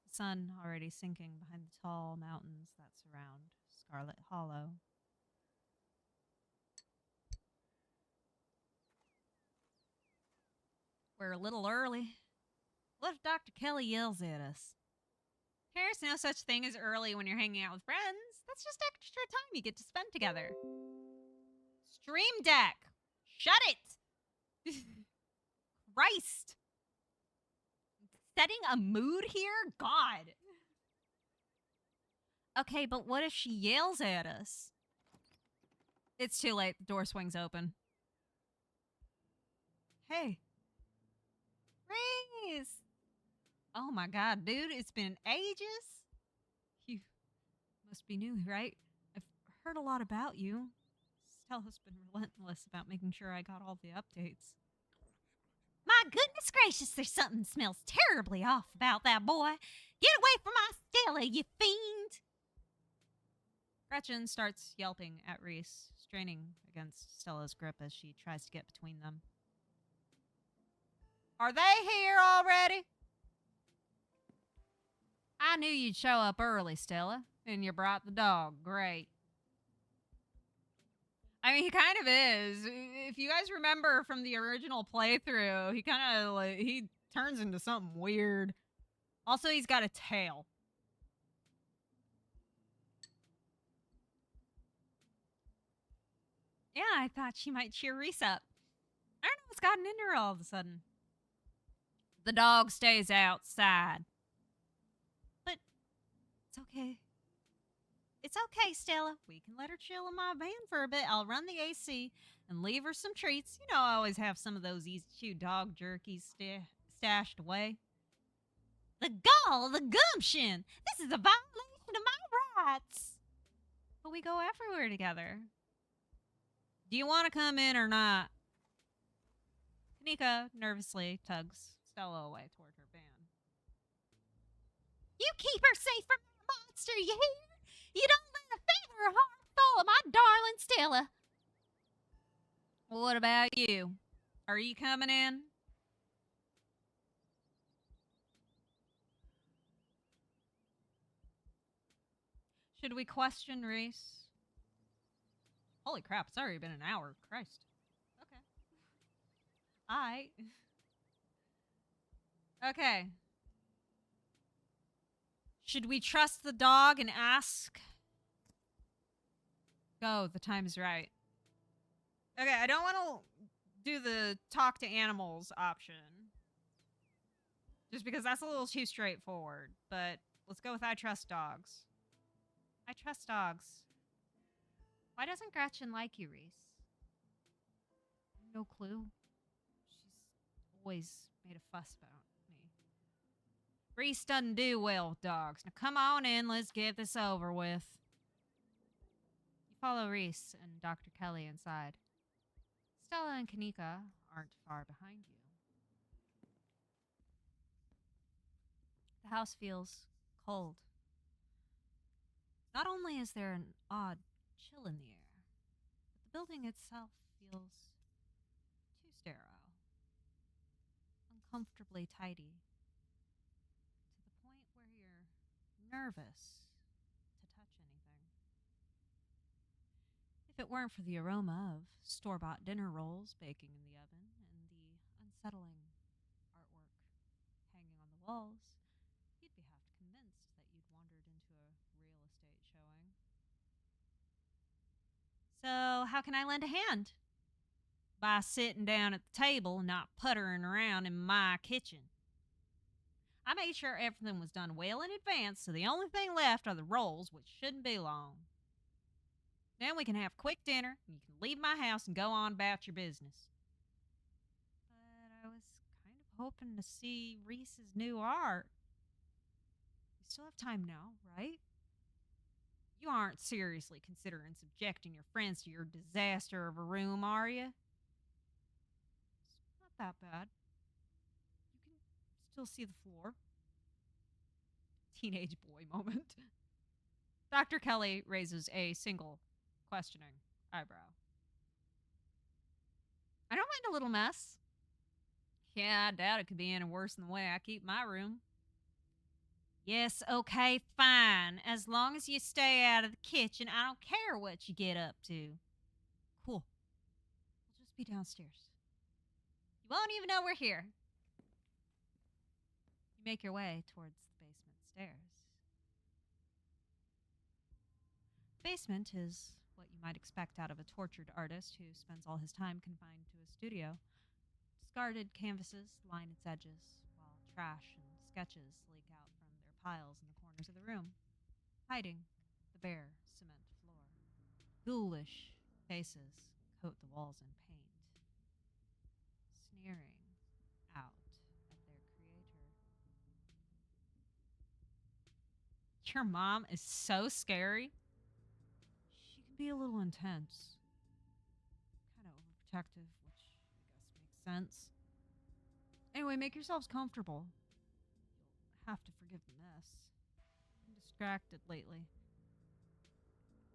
The sun already sinking behind the tall mountains that surround Scarlet Hollow. We're a little early. What if Dr. Kelly yells at us? There's no such thing as early when you're hanging out with friends. That's just extra time you get to spend together. Stream Deck! Shut it! Christ! Setting a mood here? God. Okay, but what if she yells at us? It's too late. The door swings open. Hey. Reese! Oh my god, dude, it's been ages. You must be new, right? I've heard a lot about you. Stella's been relentless about making sure I got all the updates. My goodness gracious, there's something smells terribly off about that boy. Get away from my Stella, you fiend! Gretchen starts yelping at Reese, straining against Stella's grip as she tries to get between them. Are they here already? I knew you'd show up early, Stella, and you brought the dog. Great. I mean, he kind of is. If you guys remember from the original playthrough, he kind of he turns into something weird. Also, he's got a tail. Yeah, I thought she might cheer Reese up. I don't know what's gotten into her all of a sudden. The dog stays outside. But it's okay. It's okay, Stella. We can let her chill in my van for a bit. I'll run the AC and leave her some treats. You know, I always have some of those easy chew dog jerkies stashed away. The gall, the gumption. This is a violation of my rights. But we go everywhere together. Do you want to come in or not? Kanika nervously tugs Stella away toward her van. You keep her safe from that monster, you hear? You don't let a feather or heart fall of my darling Stella. Well, what about you? Are you coming in? Should we question Reese? Holy crap, it's already been an hour. Christ. Okay. Okay. Should we trust the dog and ask? Go, the time is right. Okay, I don't want to do the talk to animals option. Just because that's a little too straightforward. But let's go with I trust dogs. I trust dogs. Why doesn't Gretchen like you, Reese? No clue. She's always made a fuss about me. Reese doesn't do well with dogs. Now come on in, let's get this over with. You follow Reese and Dr. Kelly inside. Stella and Kanika aren't far behind you. The house feels cold. Not only is there an odd chill in the air, but the building itself feels too sterile, uncomfortably tidy, to the point where you're nervous to touch anything. If it weren't for the aroma of store-bought dinner rolls baking in the oven and the unsettling artwork hanging on the walls, you'd be half convinced that you'd wandered into a real estate showing. So, how can I lend a hand? By sitting down at the table and not puttering around in my kitchen. I made sure everything was done well in advance, so the only thing left are the rolls, which shouldn't be long. Then we can have a quick dinner, and you can leave my house and go on about your business. But I was kind of hoping to see Reese's new art. We still have time now, right? You aren't seriously considering subjecting your friends to your disaster of a room, are you? It's not that bad. You can still see the floor. Teenage boy moment. Dr. Kelly raises a single, questioning eyebrow. I don't mind a little mess. Yeah, I doubt it could be any worse than the way I keep my room. Yes, okay, fine. As long as you stay out of the kitchen, I don't care what you get up to. Cool. We'll just be downstairs. You won't even know we're here. You make your way towards the basement stairs. The basement is what you might expect out of a tortured artist who spends all his time confined to a studio. Discarded canvases line its edges, while trash and sketches leak out from their piles in the corners of the room, hiding the bare cement floor. Ghoulish faces coat the walls in paint, sneering out at their creator. Your mom is so scary. She can be a little intense, kind of overprotective, which I guess makes sense. Anyway, make yourselves comfortable. You'll have to forgive the mess. I'm distracted lately.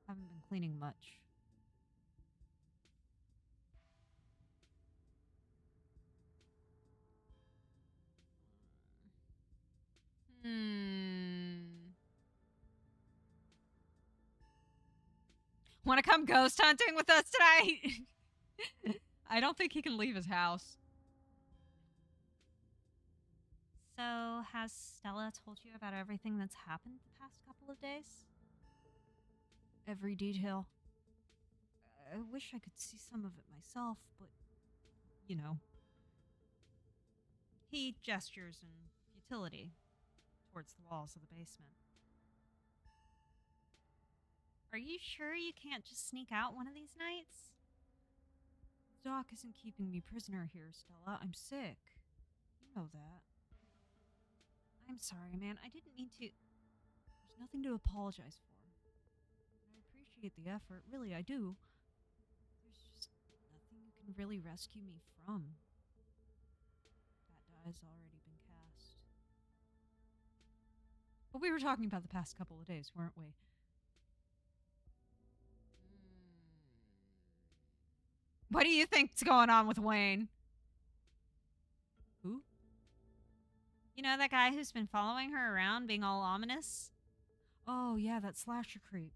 Haven't been cleaning much. Want to come ghost hunting with us tonight? I don't think he can leave his house. So, has Stella told you about everything that's happened the past couple of days? Every detail. I wish I could see some of it myself, but, you know. He gestures in futility towards the walls of the basement. Are you sure you can't just sneak out one of these nights? Doc isn't keeping me prisoner here, Stella. I'm sick. You know that. I'm sorry, man. I didn't mean to. There's nothing to apologize for. I appreciate the effort. Really, I do. There's just nothing you can really rescue me from. That die's already been cast. But we were talking about the past couple of days, weren't we? What do you think's going on with Wayne? Who? You know that guy who's been following her around, being all ominous? Oh, yeah, that slasher creep.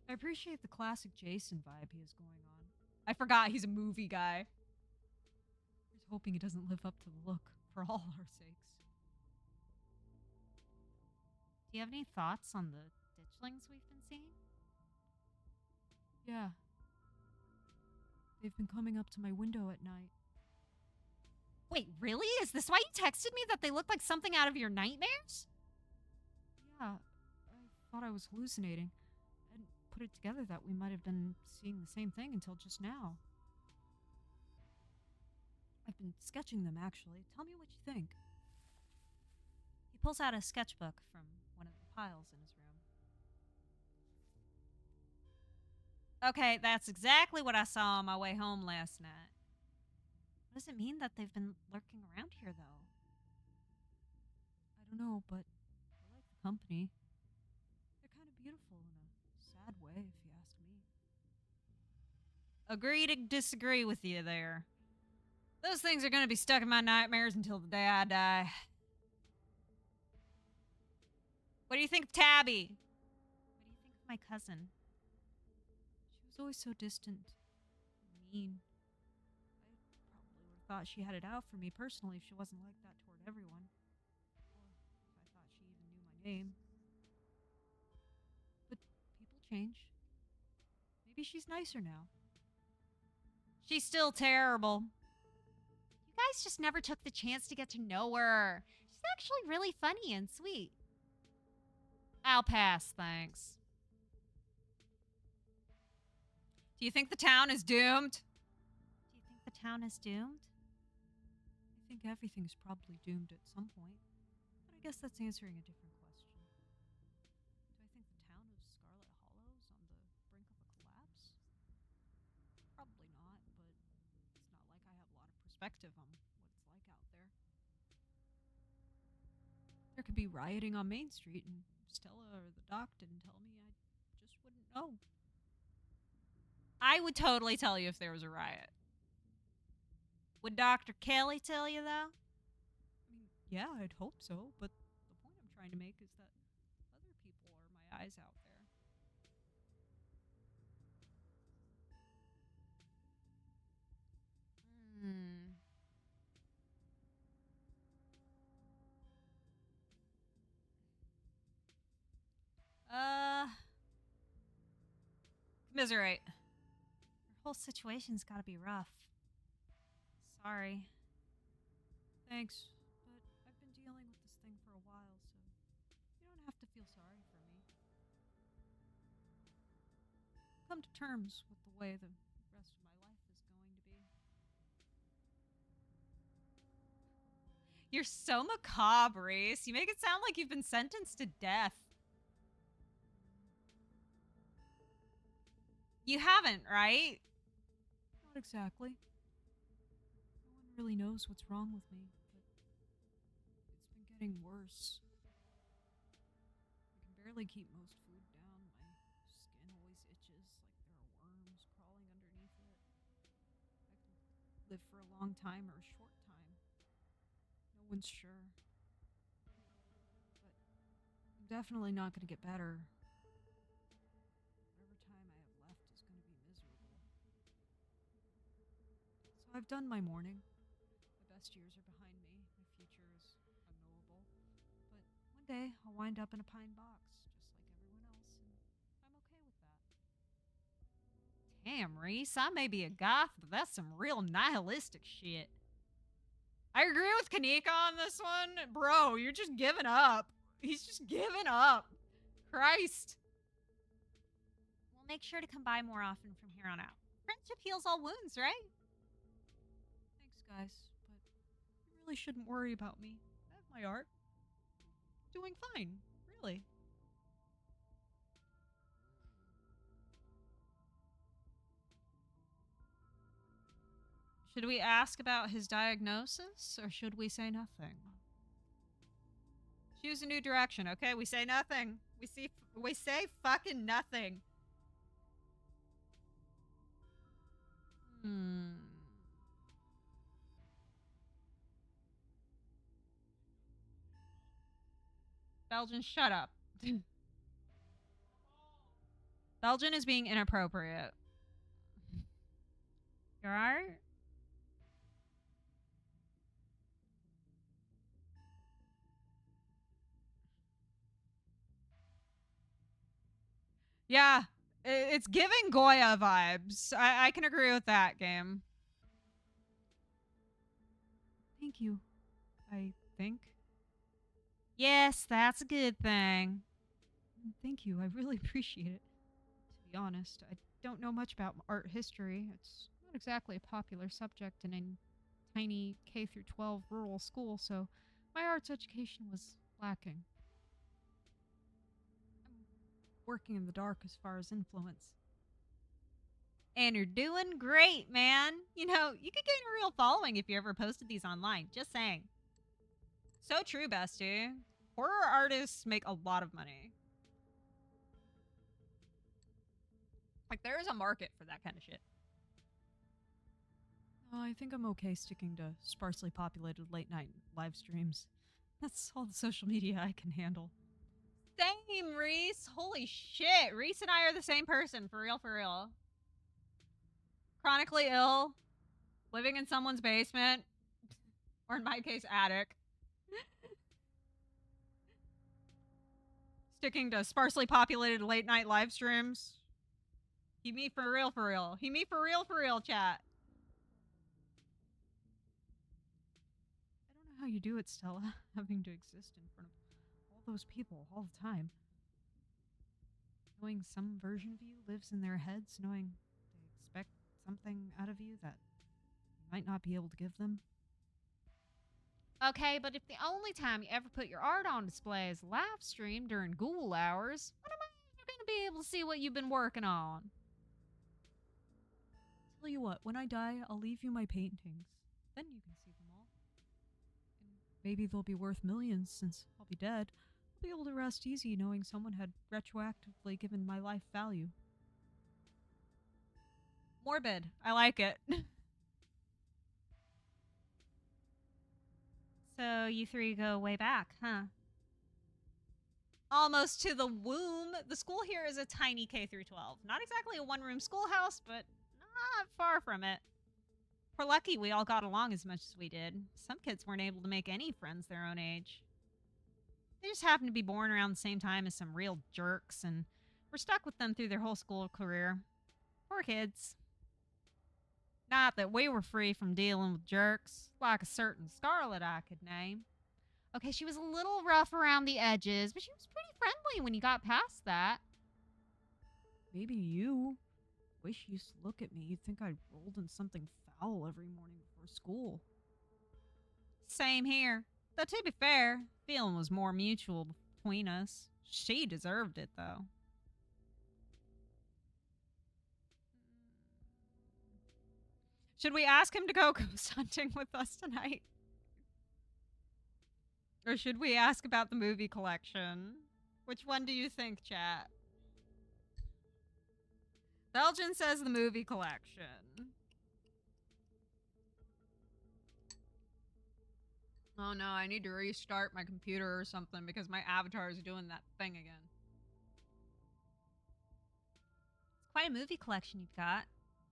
I appreciate the classic Jason vibe he has going on. I forgot he's a movie guy. Just hoping he doesn't live up to the look, for all our sakes. Do you have any thoughts on the ditchlings we've been seeing? Yeah. They've been coming up to my window at night. Wait, really? Is this why you texted me that they look like something out of your nightmares? Yeah, I thought I was hallucinating. And put it together that we might have been seeing the same thing until just now. I've been sketching them, actually. Tell me what you think. He pulls out a sketchbook from one of the piles in his room. Okay, that's exactly what I saw on my way home last night. What does it mean that they've been lurking around here, though? I don't know, but I like the company. They're kind of beautiful in a sad way, if you ask me. Agree to disagree with you there. Those things are going to be stuck in my nightmares until the day I die. What do you think of Tabby? What do you think of my cousin? She was always so distant and mean. I probably would have thought she had it out for me personally if she wasn't like that toward everyone. Or if I thought she even knew my name. But people change. Maybe she's nicer now. She's still terrible. You guys just never took the chance to get to know her. She's actually really funny and sweet. I'll pass, thanks. Do you think the town is doomed? Do you think the town is doomed? I think everything's probably doomed at some point. But I guess that's answering a different question. Do I think the town of Scarlet Hollow is on the brink of a collapse? Probably not, but it's not like I have a lot of perspective on what it's like out there. There could be rioting on Main Street, and if Stella or the doc didn't tell me, I just wouldn't know. I would totally tell you if there was a riot. Would Dr. Kelly tell you, though? I mean, yeah, I'd hope so, but the point I'm trying to make is that other people are my eyes out there. Commiserate. Your whole situation's gotta be rough. Sorry. Thanks, but I've been dealing with this thing for a while, so you don't have to feel sorry for me. Come to terms with the way the rest of my life is going to be. You're so macabre, Reese. You make it sound like you've been sentenced to death. You haven't, right? Not exactly. No one really knows what's wrong with me, but it's been getting worse. I can barely keep most food down. My skin always itches like there are worms crawling underneath it. I could live for a long time or a short time. No one's sure. But I'm definitely not going to get better. Whatever time I have left is going to be miserable. So I've done my mourning. My best years are behind me. My future is unknowable. But one day I'll wind up in a pine box, just like everyone else, and I'm okay with that. Damn, Reese, I may be a goth, but that's some real nihilistic shit. I agree with Kanika on this one. Bro, you're just giving up. He's just giving up. Christ. We'll make sure to come by more often from here on out. Friendship heals all wounds, right? Thanks, guys, but you really shouldn't worry about me. I have my art. Doing fine, really. Should we ask about his diagnosis, or should we say nothing? Choose a new direction, okay? We say nothing. We say fucking nothing. Belgian, shut up. Belgian is being inappropriate. You alright? Yeah, it's giving Goya vibes. I can agree with that, game. Thank you, I think. Yes, that's a good thing. Thank you, I really appreciate it. To be honest, I don't know much about art history. It's not exactly a popular subject in a tiny K through 12 rural school, so my arts education was lacking. I'm working in the dark as far as influence. And you're doing great, man. You know, you could gain a real following if you ever posted these online. Just saying. So true, bestie. Horror artists make a lot of money. Like, there is a market for that kind of shit. I think I'm okay sticking to sparsely populated late night live streams. That's all the social media I can handle. Same, Reese. Holy shit. Reese and I are the same person. For real, for real. Chronically ill. Living in someone's basement. Or in my case, attic. Sticking to sparsely populated late night live streams. He me for real, for real. He me for real, chat. I don't know how you do it, Stella, having to exist in front of all those people all the time. Knowing some version of you lives in their heads, knowing they expect something out of you that you might not be able to give them. Okay, but if the only time you ever put your art on display is a live stream during ghoul hours, when am I ever going to be able to see what you've been working on? Tell you what, when I die, I'll leave you my paintings. Then you can see them all. And maybe they'll be worth millions since I'll be dead. I'll be able to rest easy knowing someone had retroactively given my life value. Morbid. I like it. So you three go way back, huh? Almost to the womb. The school here is a tiny K through 12. Not exactly a one-room schoolhouse, but not far from it. We're lucky we all got along as much as we did. Some kids weren't able to make any friends their own age. They just happened to be born around the same time as some real jerks, and we're stuck with them through their whole school career. Poor kids. Not that we were free from dealing with jerks, like a certain Scarlet I could name. Okay, she was a little rough around the edges, but she was pretty friendly when you got past that. Maybe you. Wish you used to look at me. You'd think I rolled in something foul every morning before school. Same here. Though to be fair, feeling was more mutual between us. She deserved it, though. Should we ask him to go ghost hunting with us tonight? Or should we ask about the movie collection? Which one do you think, chat? Belgian says the movie collection. Oh no, I need to restart my computer or something because my avatar is doing that thing again. It's quite a movie collection you've got.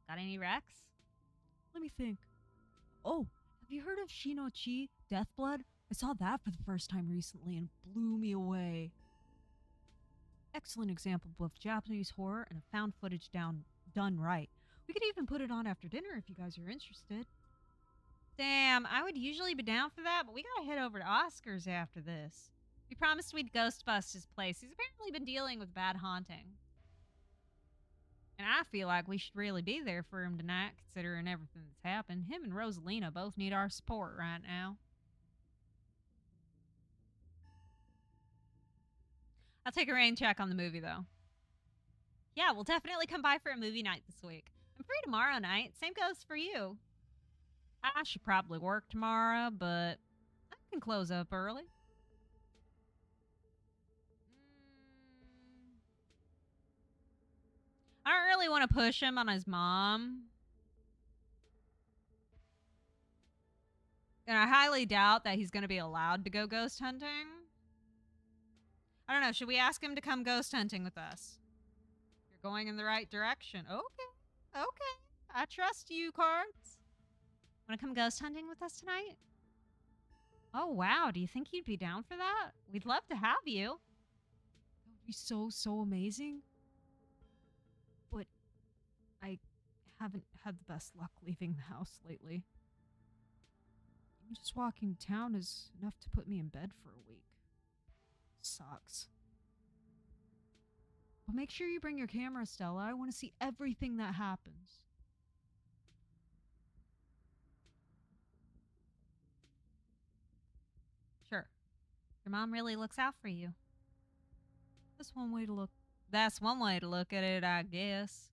Got any Rex? Let me think. Oh, have you heard of Shino-Chi, Deathblood? I saw that for the first time recently and it blew me away. Excellent example of both Japanese horror and a found footage done right. We could even put it on after dinner if you guys are interested. Damn, I would usually be down for that, but we gotta head over to Oscar's after this. We promised we'd ghost bust his place. He's apparently been dealing with bad haunting. And I feel like we should really be there for him tonight, considering everything that's happened. Him and Rosalina both need our support right now. I'll take a rain check on the movie, though. Yeah, we'll definitely come by for a movie night this week. I'm free tomorrow night. Same goes for you. I should probably work tomorrow, but I can close up early. I don't really want to push him on his mom. And I highly doubt that he's going to be allowed to go ghost hunting. I don't know. Should we ask him to come ghost hunting with us? You're going in the right direction. Okay. Okay. I trust you, Cards. Want to come ghost hunting with us tonight? Oh, wow. Do you think you'd be down for that? We'd love to have you. That would be so amazing. But I haven't had the best luck leaving the house lately. Even just walking town is enough to put me in bed for a week. Sucks. But make sure you bring your camera, Stella. I want to see everything that happens. Sure. Your mom really looks out for you. That's one way to look. That's one way to look at it, I guess.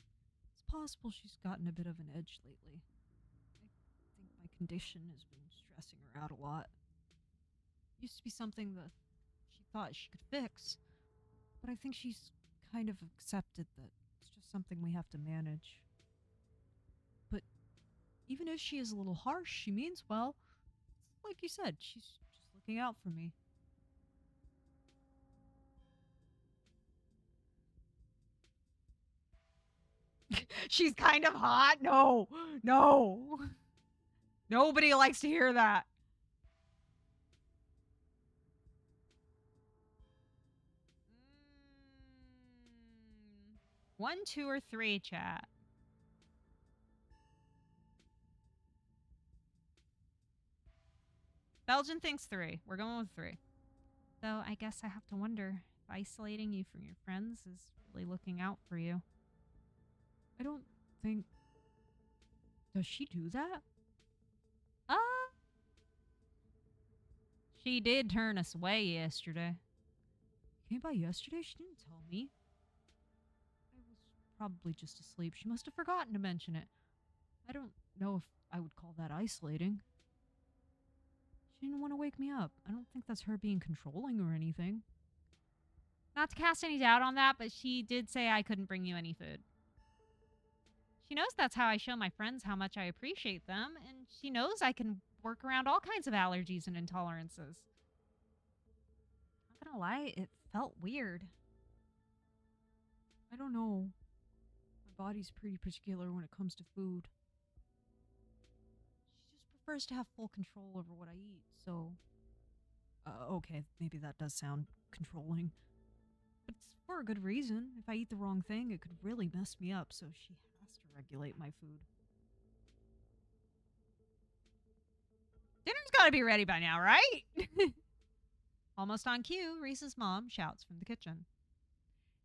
It's possible she's gotten a bit of an edge lately. I think my condition has been stressing her out a lot. Used to be something that she thought she could fix, but I think she's kind of accepted that it's just something we have to manage. But even if she is a little harsh, she means well. Like you said, she's just looking out for me. She's kind of hot? No. No. Nobody likes to hear that. One, 2, or 3, chat. Belgian thinks 3. We're going with 3. Though I guess I have to wonder if isolating you from your friends is really looking out for you. I don't think... Does she do that? She did turn us away yesterday. Came by yesterday? She didn't tell me. I was probably just asleep. She must have forgotten to mention it. I don't know if I would call that isolating. She didn't want to wake me up. I don't think that's her being controlling or anything. Not to cast any doubt on that, but she did say I couldn't bring you any food. She knows that's how I show my friends how much I appreciate them, and she knows I can work around all kinds of allergies and intolerances. Not gonna lie, it felt weird. I don't know. My body's pretty particular when it comes to food. She just prefers to have full control over what I eat, so... okay, maybe that does sound controlling. But it's for a good reason. If I eat the wrong thing, it could really mess me up, so she has to regulate my food. Dinner's gotta be ready by now, right? Almost on cue, Reese's mom shouts from the kitchen.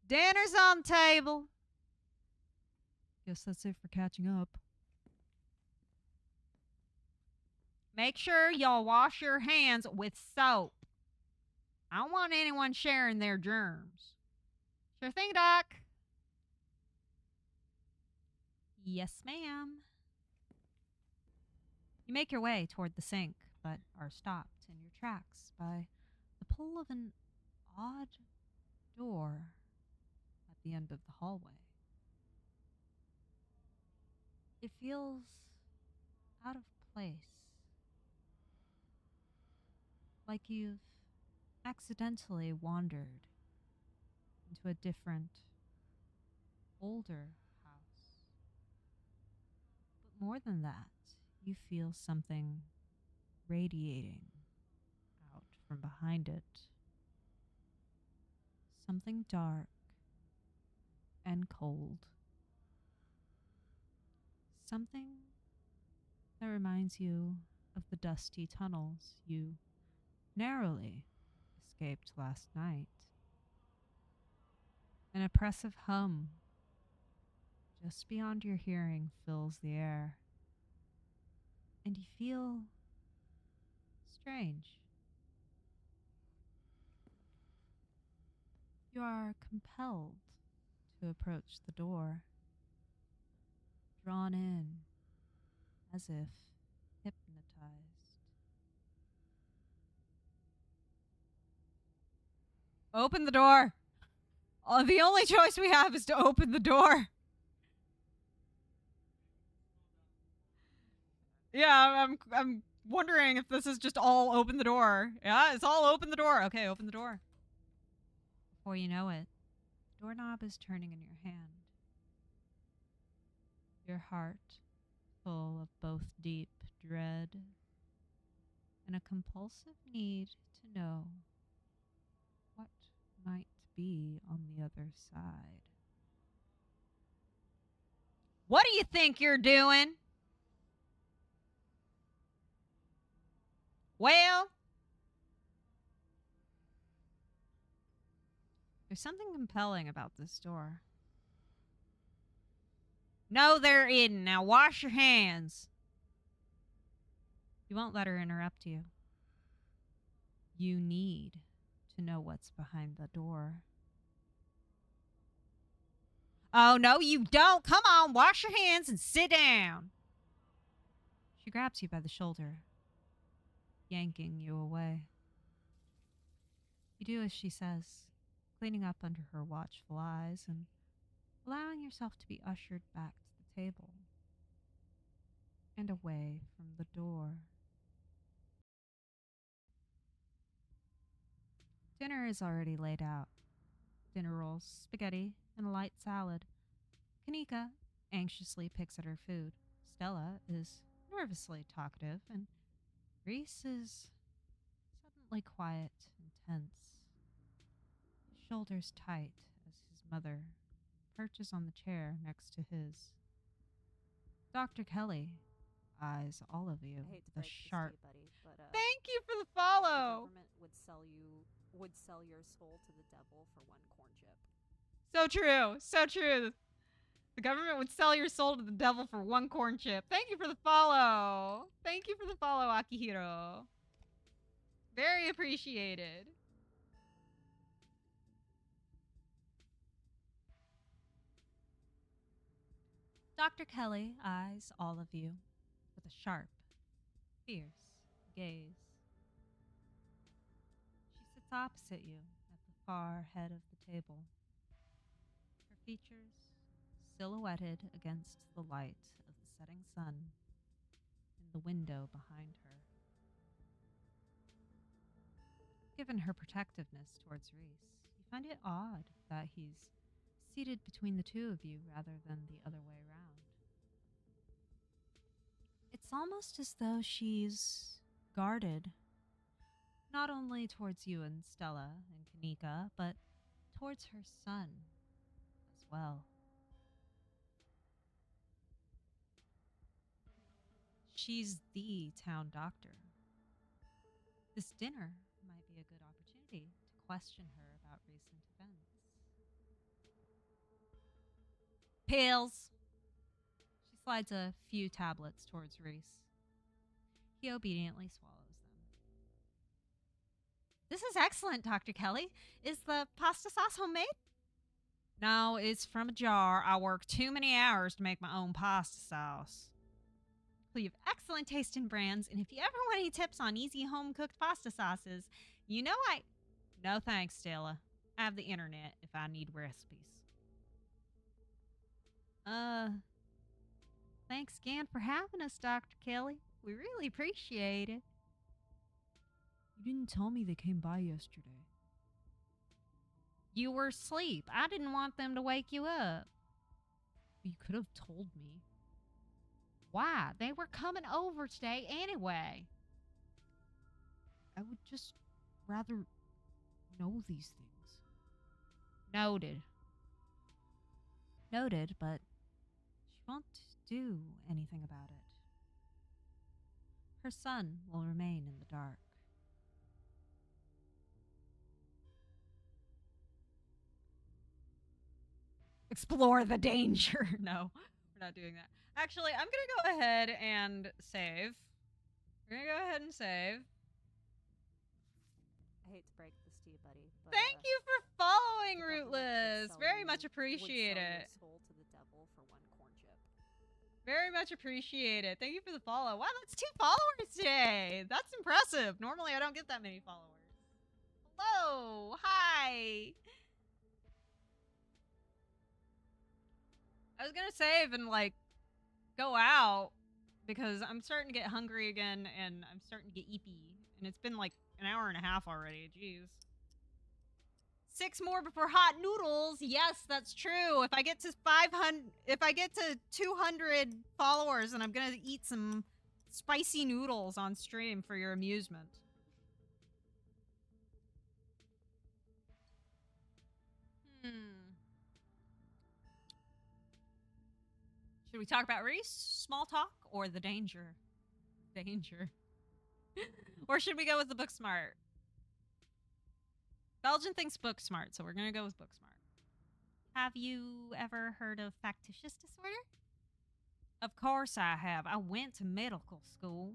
Dinner's on the table. Guess that's it for catching up. Make sure y'all wash your hands with soap. I don't want anyone sharing their germs. Sure thing, Doc. Yes, ma'am. You make your way toward the sink, but are stopped in your tracks by the pull of an odd door at the end of the hallway. It feels out of place. Like you've accidentally wandered into a different, older house. But more than that, you feel something radiating out from behind it. Something dark and cold. Something that reminds you of the dusty tunnels you narrowly escaped last night. An oppressive hum just beyond your hearing fills the air, and you feel strange. You are compelled to approach the door, drawn in as if hypnotized. Open the door! The only choice we have is to open the door. Yeah, I'm wondering if this is just all open the door. Yeah, it's all open the door. Okay, open the door. Before you know it, the doorknob is turning in your hand. Your heart full of both deep dread and a compulsive need to know what might be on the other side. What do you think you're doing? Well, There's something compelling about this door. No, there isn't. Now wash your hands. You won't let her interrupt you. You need to know what's behind the door. Oh, no, you don't. Come on, wash your hands and sit down. She grabs you by the shoulder, yanking you away. You do as she says, cleaning up under her watchful eyes and allowing yourself to be ushered back to the table and away from the door. Dinner is already laid out. Dinner rolls, spaghetti, and a light salad. Kanika anxiously picks at her food. Stella is nervously talkative, and Reese is suddenly quiet and tense. His shoulders tight as his mother perches on the chair next to his. Dr. Kelly eyes all of you I hate to with a break this to sharp. you, buddy, but Thank you for the the follow. government would sell your soul to the devil for one corn chip. So true. So true. The government would sell your soul to the devil for one corn chip. Thank you for the follow. Thank you for the follow, Akihiro. Very appreciated. Dr. Kelly eyes all of you with a sharp, fierce gaze. She sits opposite you at the far head of the table. Her features silhouetted against the light of the setting sun in the window behind her. Given her protectiveness towards Reese, you find it odd that he's seated between the two of you rather than the other way around. It's almost as though she's guarded, not only towards you and Stella and Kanika, but towards her son as well. She's the town doctor. This dinner might be a good opportunity to question her about recent events. Pills! She slides a few tablets towards Reese. He obediently swallows them. This is excellent, Dr. Kelly. Is the pasta sauce homemade? No, it's from a jar. I work too many hours to make my own pasta sauce. Well, you have excellent taste in brands, and if you ever want any tips on easy home-cooked pasta sauces, you know I... No thanks, Stella. I have the internet if I need recipes. Thanks again for having us, Dr. Kelly. We really appreciate it. You didn't tell me they came by yesterday. You were asleep. I didn't want them to wake you up. You could have told me. Why? They were coming over today anyway. I would just rather know these things. Noted. Noted, but she won't do anything about it. Her son will remain in the dark. Explore the danger. No, we're not doing that. Actually, I'm going to go ahead and save. We're going to go ahead and save. I hate to break this to you, buddy, but Thank you for following, the government would Rootless. sell Very you- much appreciate would sell it. your soul to the devil for one corn chip. Very much appreciate it. Thank you for the follow. Wow, that's 2 followers today. That's impressive. Normally, I don't get that many followers. Hello. Hi. I was going to save and, like, go out because I'm starting to get hungry again and I'm starting to get eepy. And it's been, like, an hour and a half already. Jeez. 6 more before hot noodles. Yes, that's true. If I get to 500, if I get to 200 followers, then I'm gonna eat some spicy noodles on stream for your amusement. Should we talk about Reese? Small talk or the danger? Danger. Or should we go with the book smart? Belgian thinks book smart, so we're gonna go with book smart. Have you ever heard of factitious disorder? Of course I have. I went to medical school.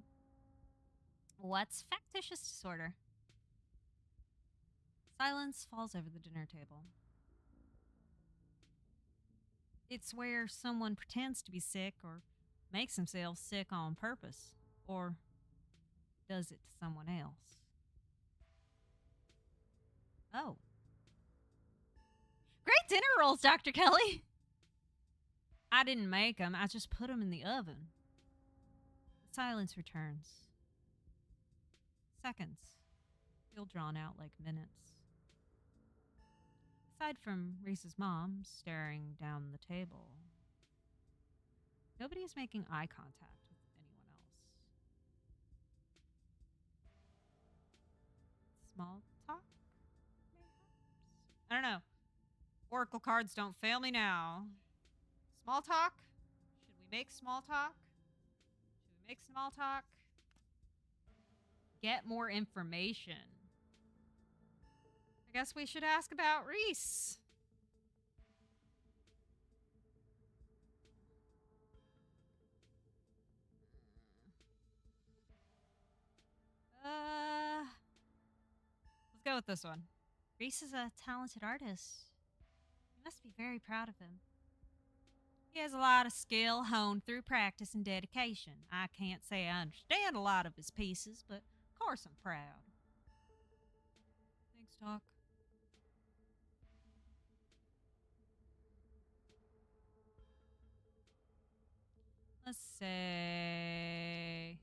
What's factitious disorder? Silence falls over the dinner table. It's where someone pretends to be sick or makes themselves sick on purpose or does it to someone else. Oh. Great dinner rolls, Dr. Kelly. I didn't make them. I just put them in the oven. The silence returns. Seconds feel drawn out like minutes. Aside from Reese's mom staring down the table, nobody is making eye contact with anyone else. Small talk, perhaps? I don't know. Oracle cards don't fail me now. Small talk? Should we make small talk? Should we make small talk? Get more information. I guess we should ask about Reese. Let's go with this one. Reese is a talented artist. You must be very proud of him. He has a lot of skill honed through practice and dedication. I can't say I understand a lot of his pieces, but of course I'm proud. Thanks, Doc. Let's say...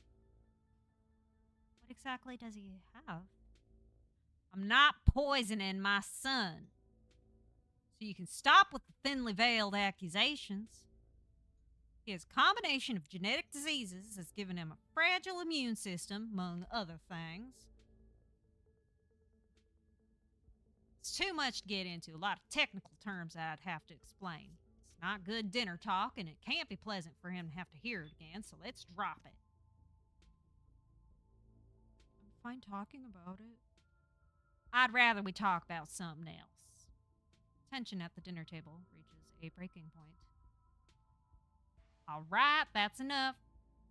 What exactly does he have? I'm not poisoning my son. So you can stop with the thinly veiled accusations. He has a combination of genetic diseases that's given him a fragile immune system, among other things. It's too much to get into, a lot of technical terms I'd have to explain. It's not good dinner talk, and it can't be pleasant for him to have to hear it again, so let's drop it. I'm fine talking about it. I'd rather we talk about something else. Tension at the dinner table reaches a breaking point. All right, that's enough.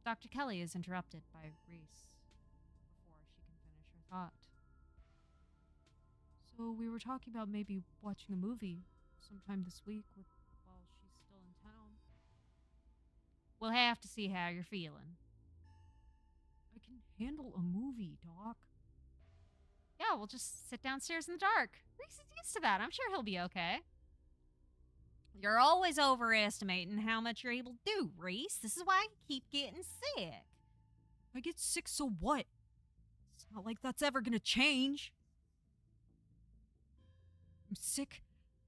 Dr. Kelly is interrupted by Reese before she can finish her thought. So we were talking about maybe watching a movie sometime this week while she's still in town. We'll have to see how you're feeling. I can handle a movie, Doc. Yeah, we'll just sit downstairs in the dark. Reese is used to that. I'm sure he'll be okay. You're always overestimating how much you're able to do, Reese. This is why you keep getting sick. If I get sick, so what? It's not like that's ever gonna change. I'm sick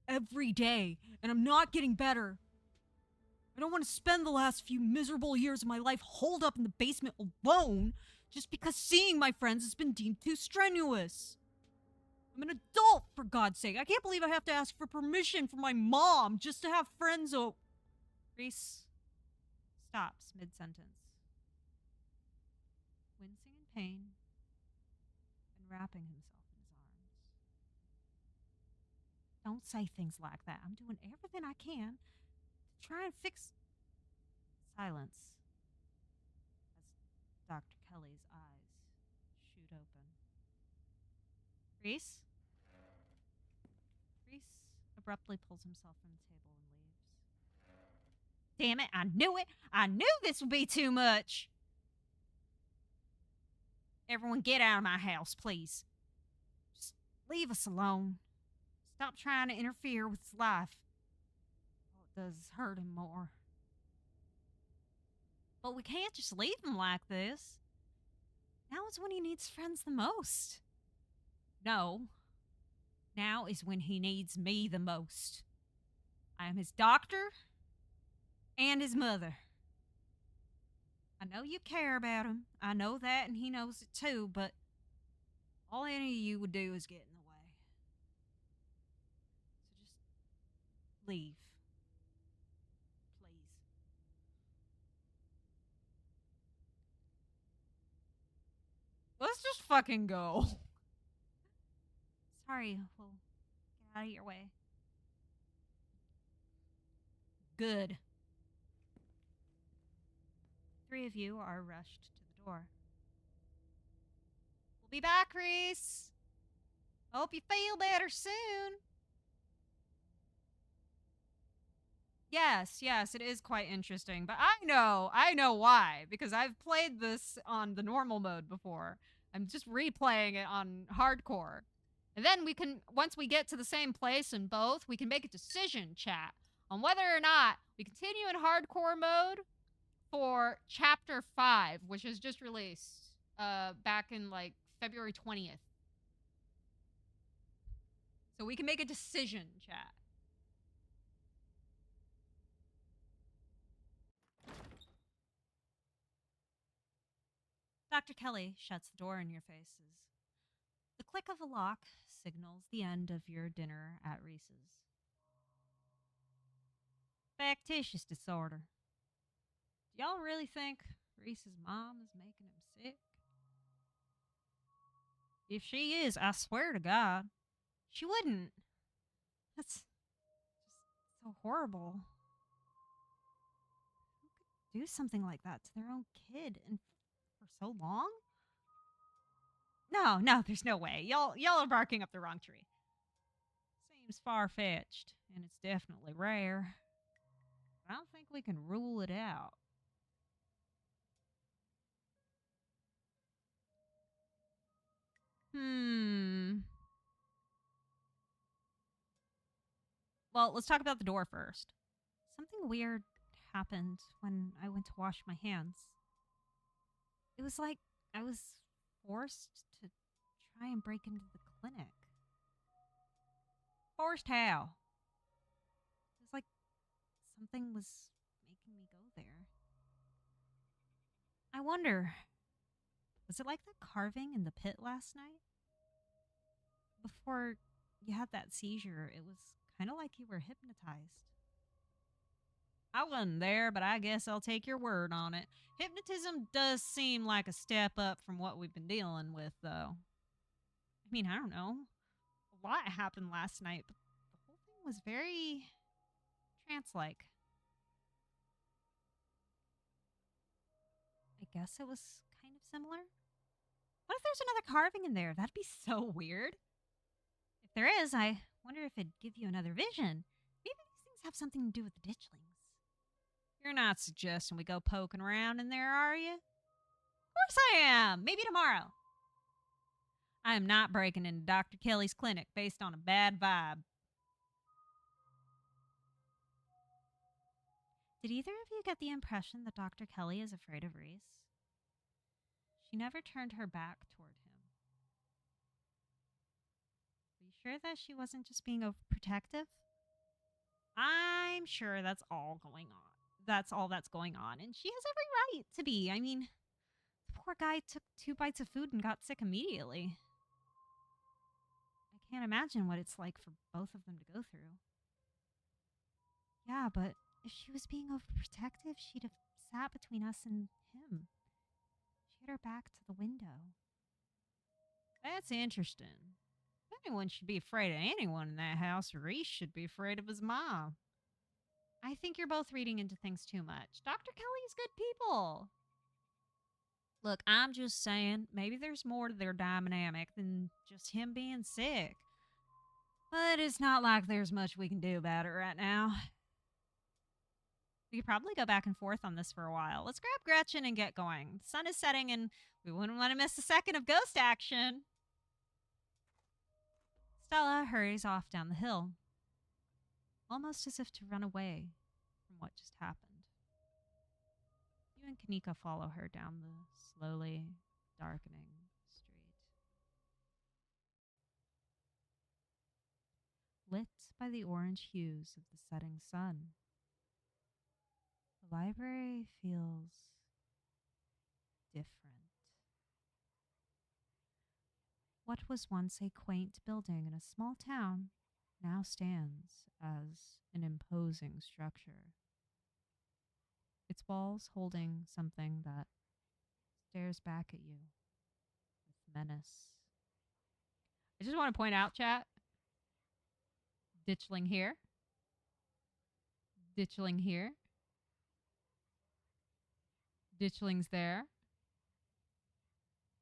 every day, and I'm not getting better. I don't want to spend the last few miserable years of my life holed up in the basement alone just because seeing my friends has been deemed too strenuous. I'm an adult, for God's sake. I can't believe I have to ask for permission from my mom just to have friends. Reese stops mid-sentence, wincing in pain and wrapping himself in his arms. Don't say things like that. I'm doing everything I can to try and fix... Silence as Dr. Kelly's eyes shoot open. Reese? Reese abruptly pulls himself from the table and leaves. Damn it, I knew it! I knew this would be too much! Everyone get out of my house, please. Just leave us alone. Stop trying to interfere with his life. All it does is hurt him more. But we can't just leave him like this. Now is when he needs friends the most. No. Now is when he needs me the most. I am his doctor and his mother. I know you care about him. I know that, and he knows it too, but all any of you would do is get in the way. So just leave. Please. Let's just fucking go. Sorry, we'll get out of your way. Good. 3 of you are rushed to the door. We'll be back, Reese. Hope you feel better soon. Yes, it is quite interesting, but I know why, because I've played this on the normal mode before. I'm just replaying it on hardcore. And then once we get to the same place in both, we can make a decision, chat, on whether or not we continue in hardcore mode for chapter 5, which is just released back in like February 20th. So we can make a decision, chat. Dr. Kelly shuts the door in your faces. The click of a lock signals the end of your dinner at Reese's. Factitious disorder. Do y'all really think Reese's mom is making him sick? If she is, I swear to God, she wouldn't. That's just so horrible. Who could do something like that to their own kid and for so long? No, there's no way. Y'all are barking up the wrong tree. Seems far-fetched, and it's definitely rare. I don't think we can rule it out. Well, let's talk about the door first. Something weird happened when I went to wash my hands. It was like I was forced to try and break into the clinic. Forced how? It was like something was making me go there. I wonder, was it like that carving in the pit last night? Before you had that seizure, it was kind of like you were hypnotized. I wasn't there, but I guess I'll take your word on it. Hypnotism does seem like a step up from what we've been dealing with, though. I mean, I don't know. A lot happened last night, but the whole thing was very trance-like. I guess it was kind of similar. What if there's another carving in there? That'd be so weird. If there is, I wonder if it'd give you another vision. Maybe these things have something to do with the ditchlings. You're not suggesting we go poking around in there, are you? Of course I am. Maybe tomorrow. I am not breaking into Dr. Kelly's clinic based on a bad vibe. Did either of you get the impression that Dr. Kelly is afraid of Reese? She never turned her back toward him. Are you sure that she wasn't just being overprotective? I'm sure that's all going on. That's all that's going on, and she has every right to be. I mean, the poor guy took 2 bites of food and got sick immediately. I can't imagine what it's like for both of them to go through. Yeah, but if she was being overprotective, she'd have sat between us and him. She had her back to the window. That's interesting. If anyone should be afraid of anyone in that house, Reese should be afraid of his mom. I think you're both reading into things too much. Dr. Kelly's good people. Look, I'm just saying, maybe there's more to their dynamic than just him being sick. But it's not like there's much we can do about it right now. We could probably go back and forth on this for a while. Let's grab Gretchen and get going. The sun is setting and we wouldn't want to miss a second of ghost action. Stella hurries off down the hill, almost as if to run away from what just happened. You and Kanika follow her down the slowly darkening street. Lit by the orange hues of the setting sun, the library feels different. What was once a quaint building in a small town now stands as an imposing structure, its walls holding something that stares back at you with menace. I just want to point out, chat. Ditchling here. Ditchling here. Ditchlings there.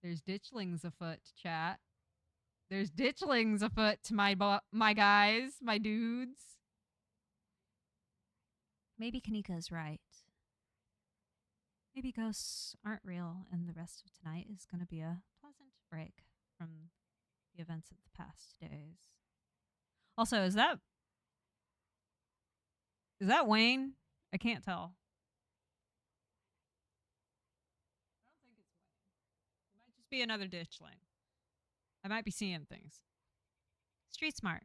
There's ditchlings afoot, chat. There's ditchlings afoot, my guys, my dudes. Maybe Kanika's right. Maybe ghosts aren't real, and the rest of tonight is going to be a pleasant break from the events of the past days. Also, is that Wayne? I can't tell. I don't think it's Wayne. It might just be another ditchling. I might be seeing things. Street smart.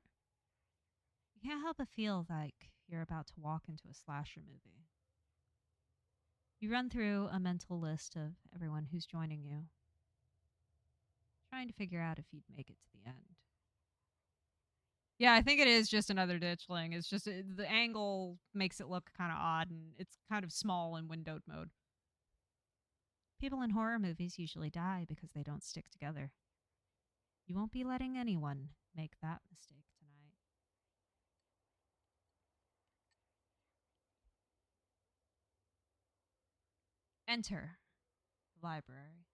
You can't help but feel like you're about to walk into a slasher movie. You run through a mental list of everyone who's joining you, trying to figure out if you'd make it to the end. Yeah, I think it is just another ditchling. It's just the angle makes it look kind of odd, and it's kind of small in windowed mode. People in horror movies usually die because they don't stick together. You won't be letting anyone make that mistake tonight. Enter the library.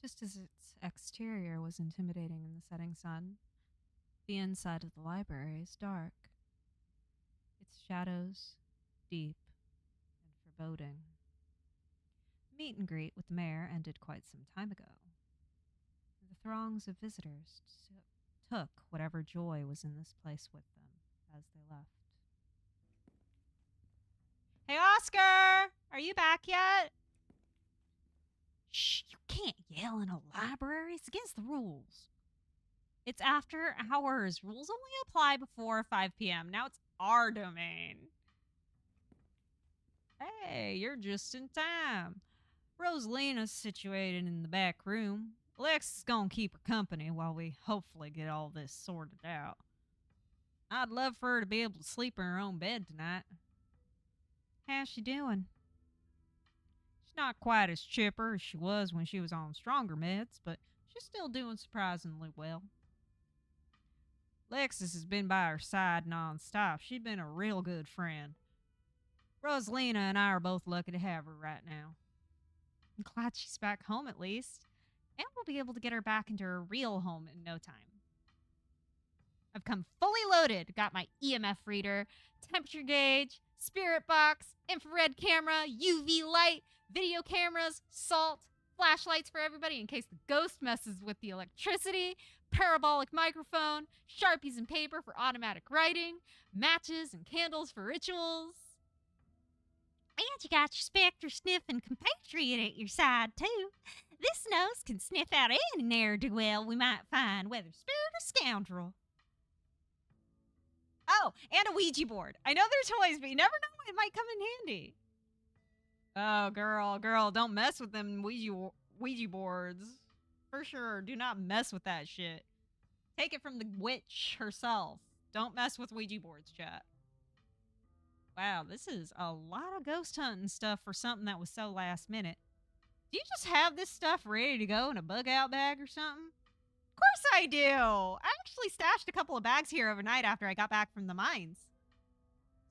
Just as its exterior was intimidating in the setting sun, the inside of the library is dark. Its shadows deep and foreboding. The meet and greet with the mayor ended quite some time ago. The throngs of visitors took whatever joy was in this place with them as they left. Hey, Oscar! Are you back yet? Shh, you can't yell in a library. It's against the rules. It's after hours. Rules only apply before 5 p.m. Now it's our domain. Hey, you're just in time. Rosalina's situated in the back room. Alexa's gonna keep her company while we hopefully get all this sorted out. I'd love for her to be able to sleep in her own bed tonight. How's she doing? She's not quite as chipper as she was when she was on stronger meds, but she's still doing surprisingly well. Lexus has been by her side non-stop. She's been a real good friend. Rosalina and I are both lucky to have her right now. I'm glad she's back home at least, and we'll be able to get her back into her real home in no time. I've come fully loaded. Got my EMF reader, temperature gauge, spirit box, infrared camera, UV light, video cameras, salt, flashlights for everybody in case the ghost messes with the electricity, parabolic microphone, Sharpies and paper for automatic writing, matches and candles for rituals. And you got your specter sniffing compatriot at your side, too. This nose can sniff out any ne'er-do-well we might find, whether spirit or scoundrel. Oh, and a Ouija board. I know they're toys, but you never know, it might come in handy. Oh, girl, don't mess with them Ouija boards. For sure, do not mess with that shit. Take it from the witch herself. Don't mess with Ouija boards, chat. Wow, this is a lot of ghost hunting stuff for something that was so last minute. Do you just have this stuff ready to go in a bug out bag or something? Of course I do. I actually stashed a couple of bags here overnight after I got back from the mines.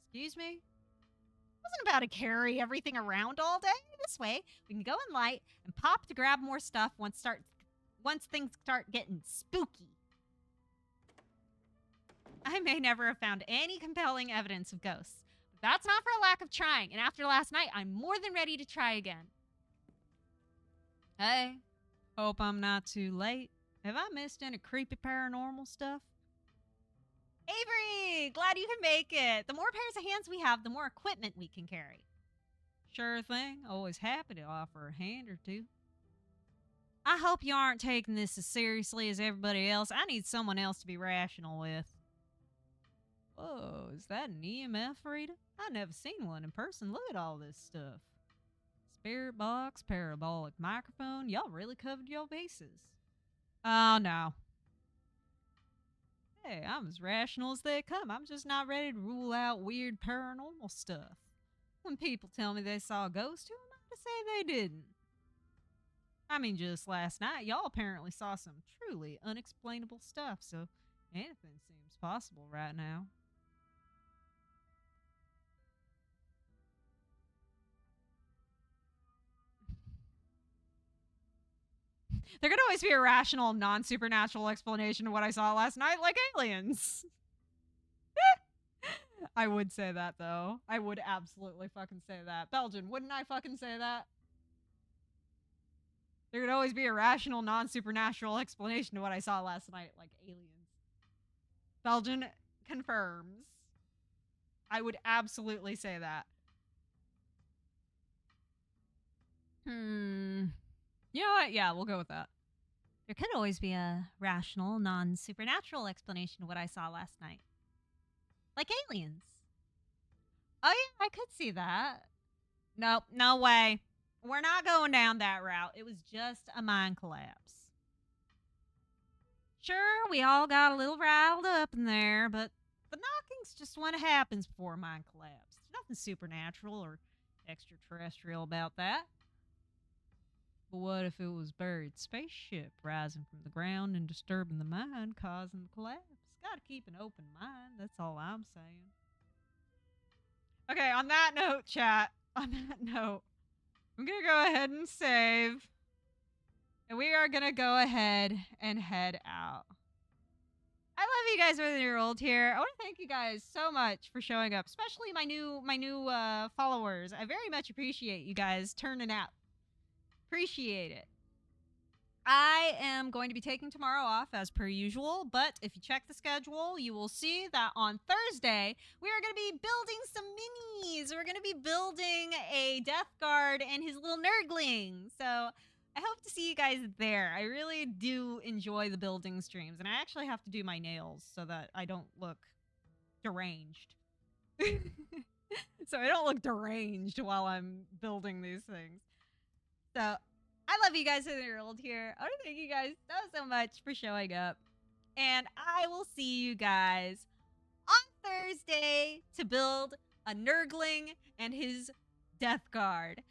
Excuse me? I wasn't about to carry everything around all day. This way, we can go in light and pop to grab more stuff once things start getting spooky. I may never have found any compelling evidence of ghosts, but that's not for a lack of trying, and after last night, I'm more than ready to try again. Hey, hope I'm not too late. Have I missed any creepy paranormal stuff? Avery, glad you can make it. The more pairs of hands we have, the more equipment we can carry. Sure thing. Always happy to offer a hand or two. I hope you aren't taking this as seriously as everybody else. I need someone else to be rational with. Whoa, is that an EMF reader? I've never seen one in person. Look at all this stuff. Spirit box, parabolic microphone. Y'all really covered your bases. Oh, no. Hey, I'm as rational as they come. I'm just not ready to rule out weird paranormal stuff. When people tell me they saw a ghost, who am I to say they didn't? I mean, just last night, y'all apparently saw some truly unexplainable stuff, so anything seems possible right now. There could always be a rational, non supernatural explanation to what I saw last night, like aliens. I would say that, though. I would absolutely fucking say that. Belgian, wouldn't I fucking say that? There could always be a rational, non supernatural explanation to what I saw last night, like aliens. Belgian confirms. I would absolutely say that. You know what? Yeah, we'll go with that. There could always be a rational, non supernatural explanation to what I saw last night. Like aliens. Oh, yeah, I could see that. Nope, no way. We're not going down that route. It was just a mind collapse. Sure, we all got a little riled up in there, but the knocking's just what happens before a mind collapse. There's nothing supernatural or extraterrestrial about that. But what if it was buried spaceship rising from the ground and disturbing the mind, causing the collapse? Gotta keep an open mind, that's all I'm saying. Okay, on that note, chat, on that note, I'm gonna go ahead and save. And we are gonna go ahead and head out. I love you guys whether you're old here. I want to thank you guys so much for showing up, especially my new followers. I very much appreciate you guys turning out. Appreciate it. I am going to be taking tomorrow off as per usual, but if you check the schedule, you will see that on Thursday, we are going to be building some minis. We're going to be building a Death Guard and his little nerdling. So I hope to see you guys there. I really do enjoy the building streams, and I actually have to do my nails so that I don't look deranged. So I don't look deranged while I'm building these things. So I love you guys in the world here. I want to thank you guys so much for showing up. And I will see you guys on Thursday to build a Nurgling and his Death Guard.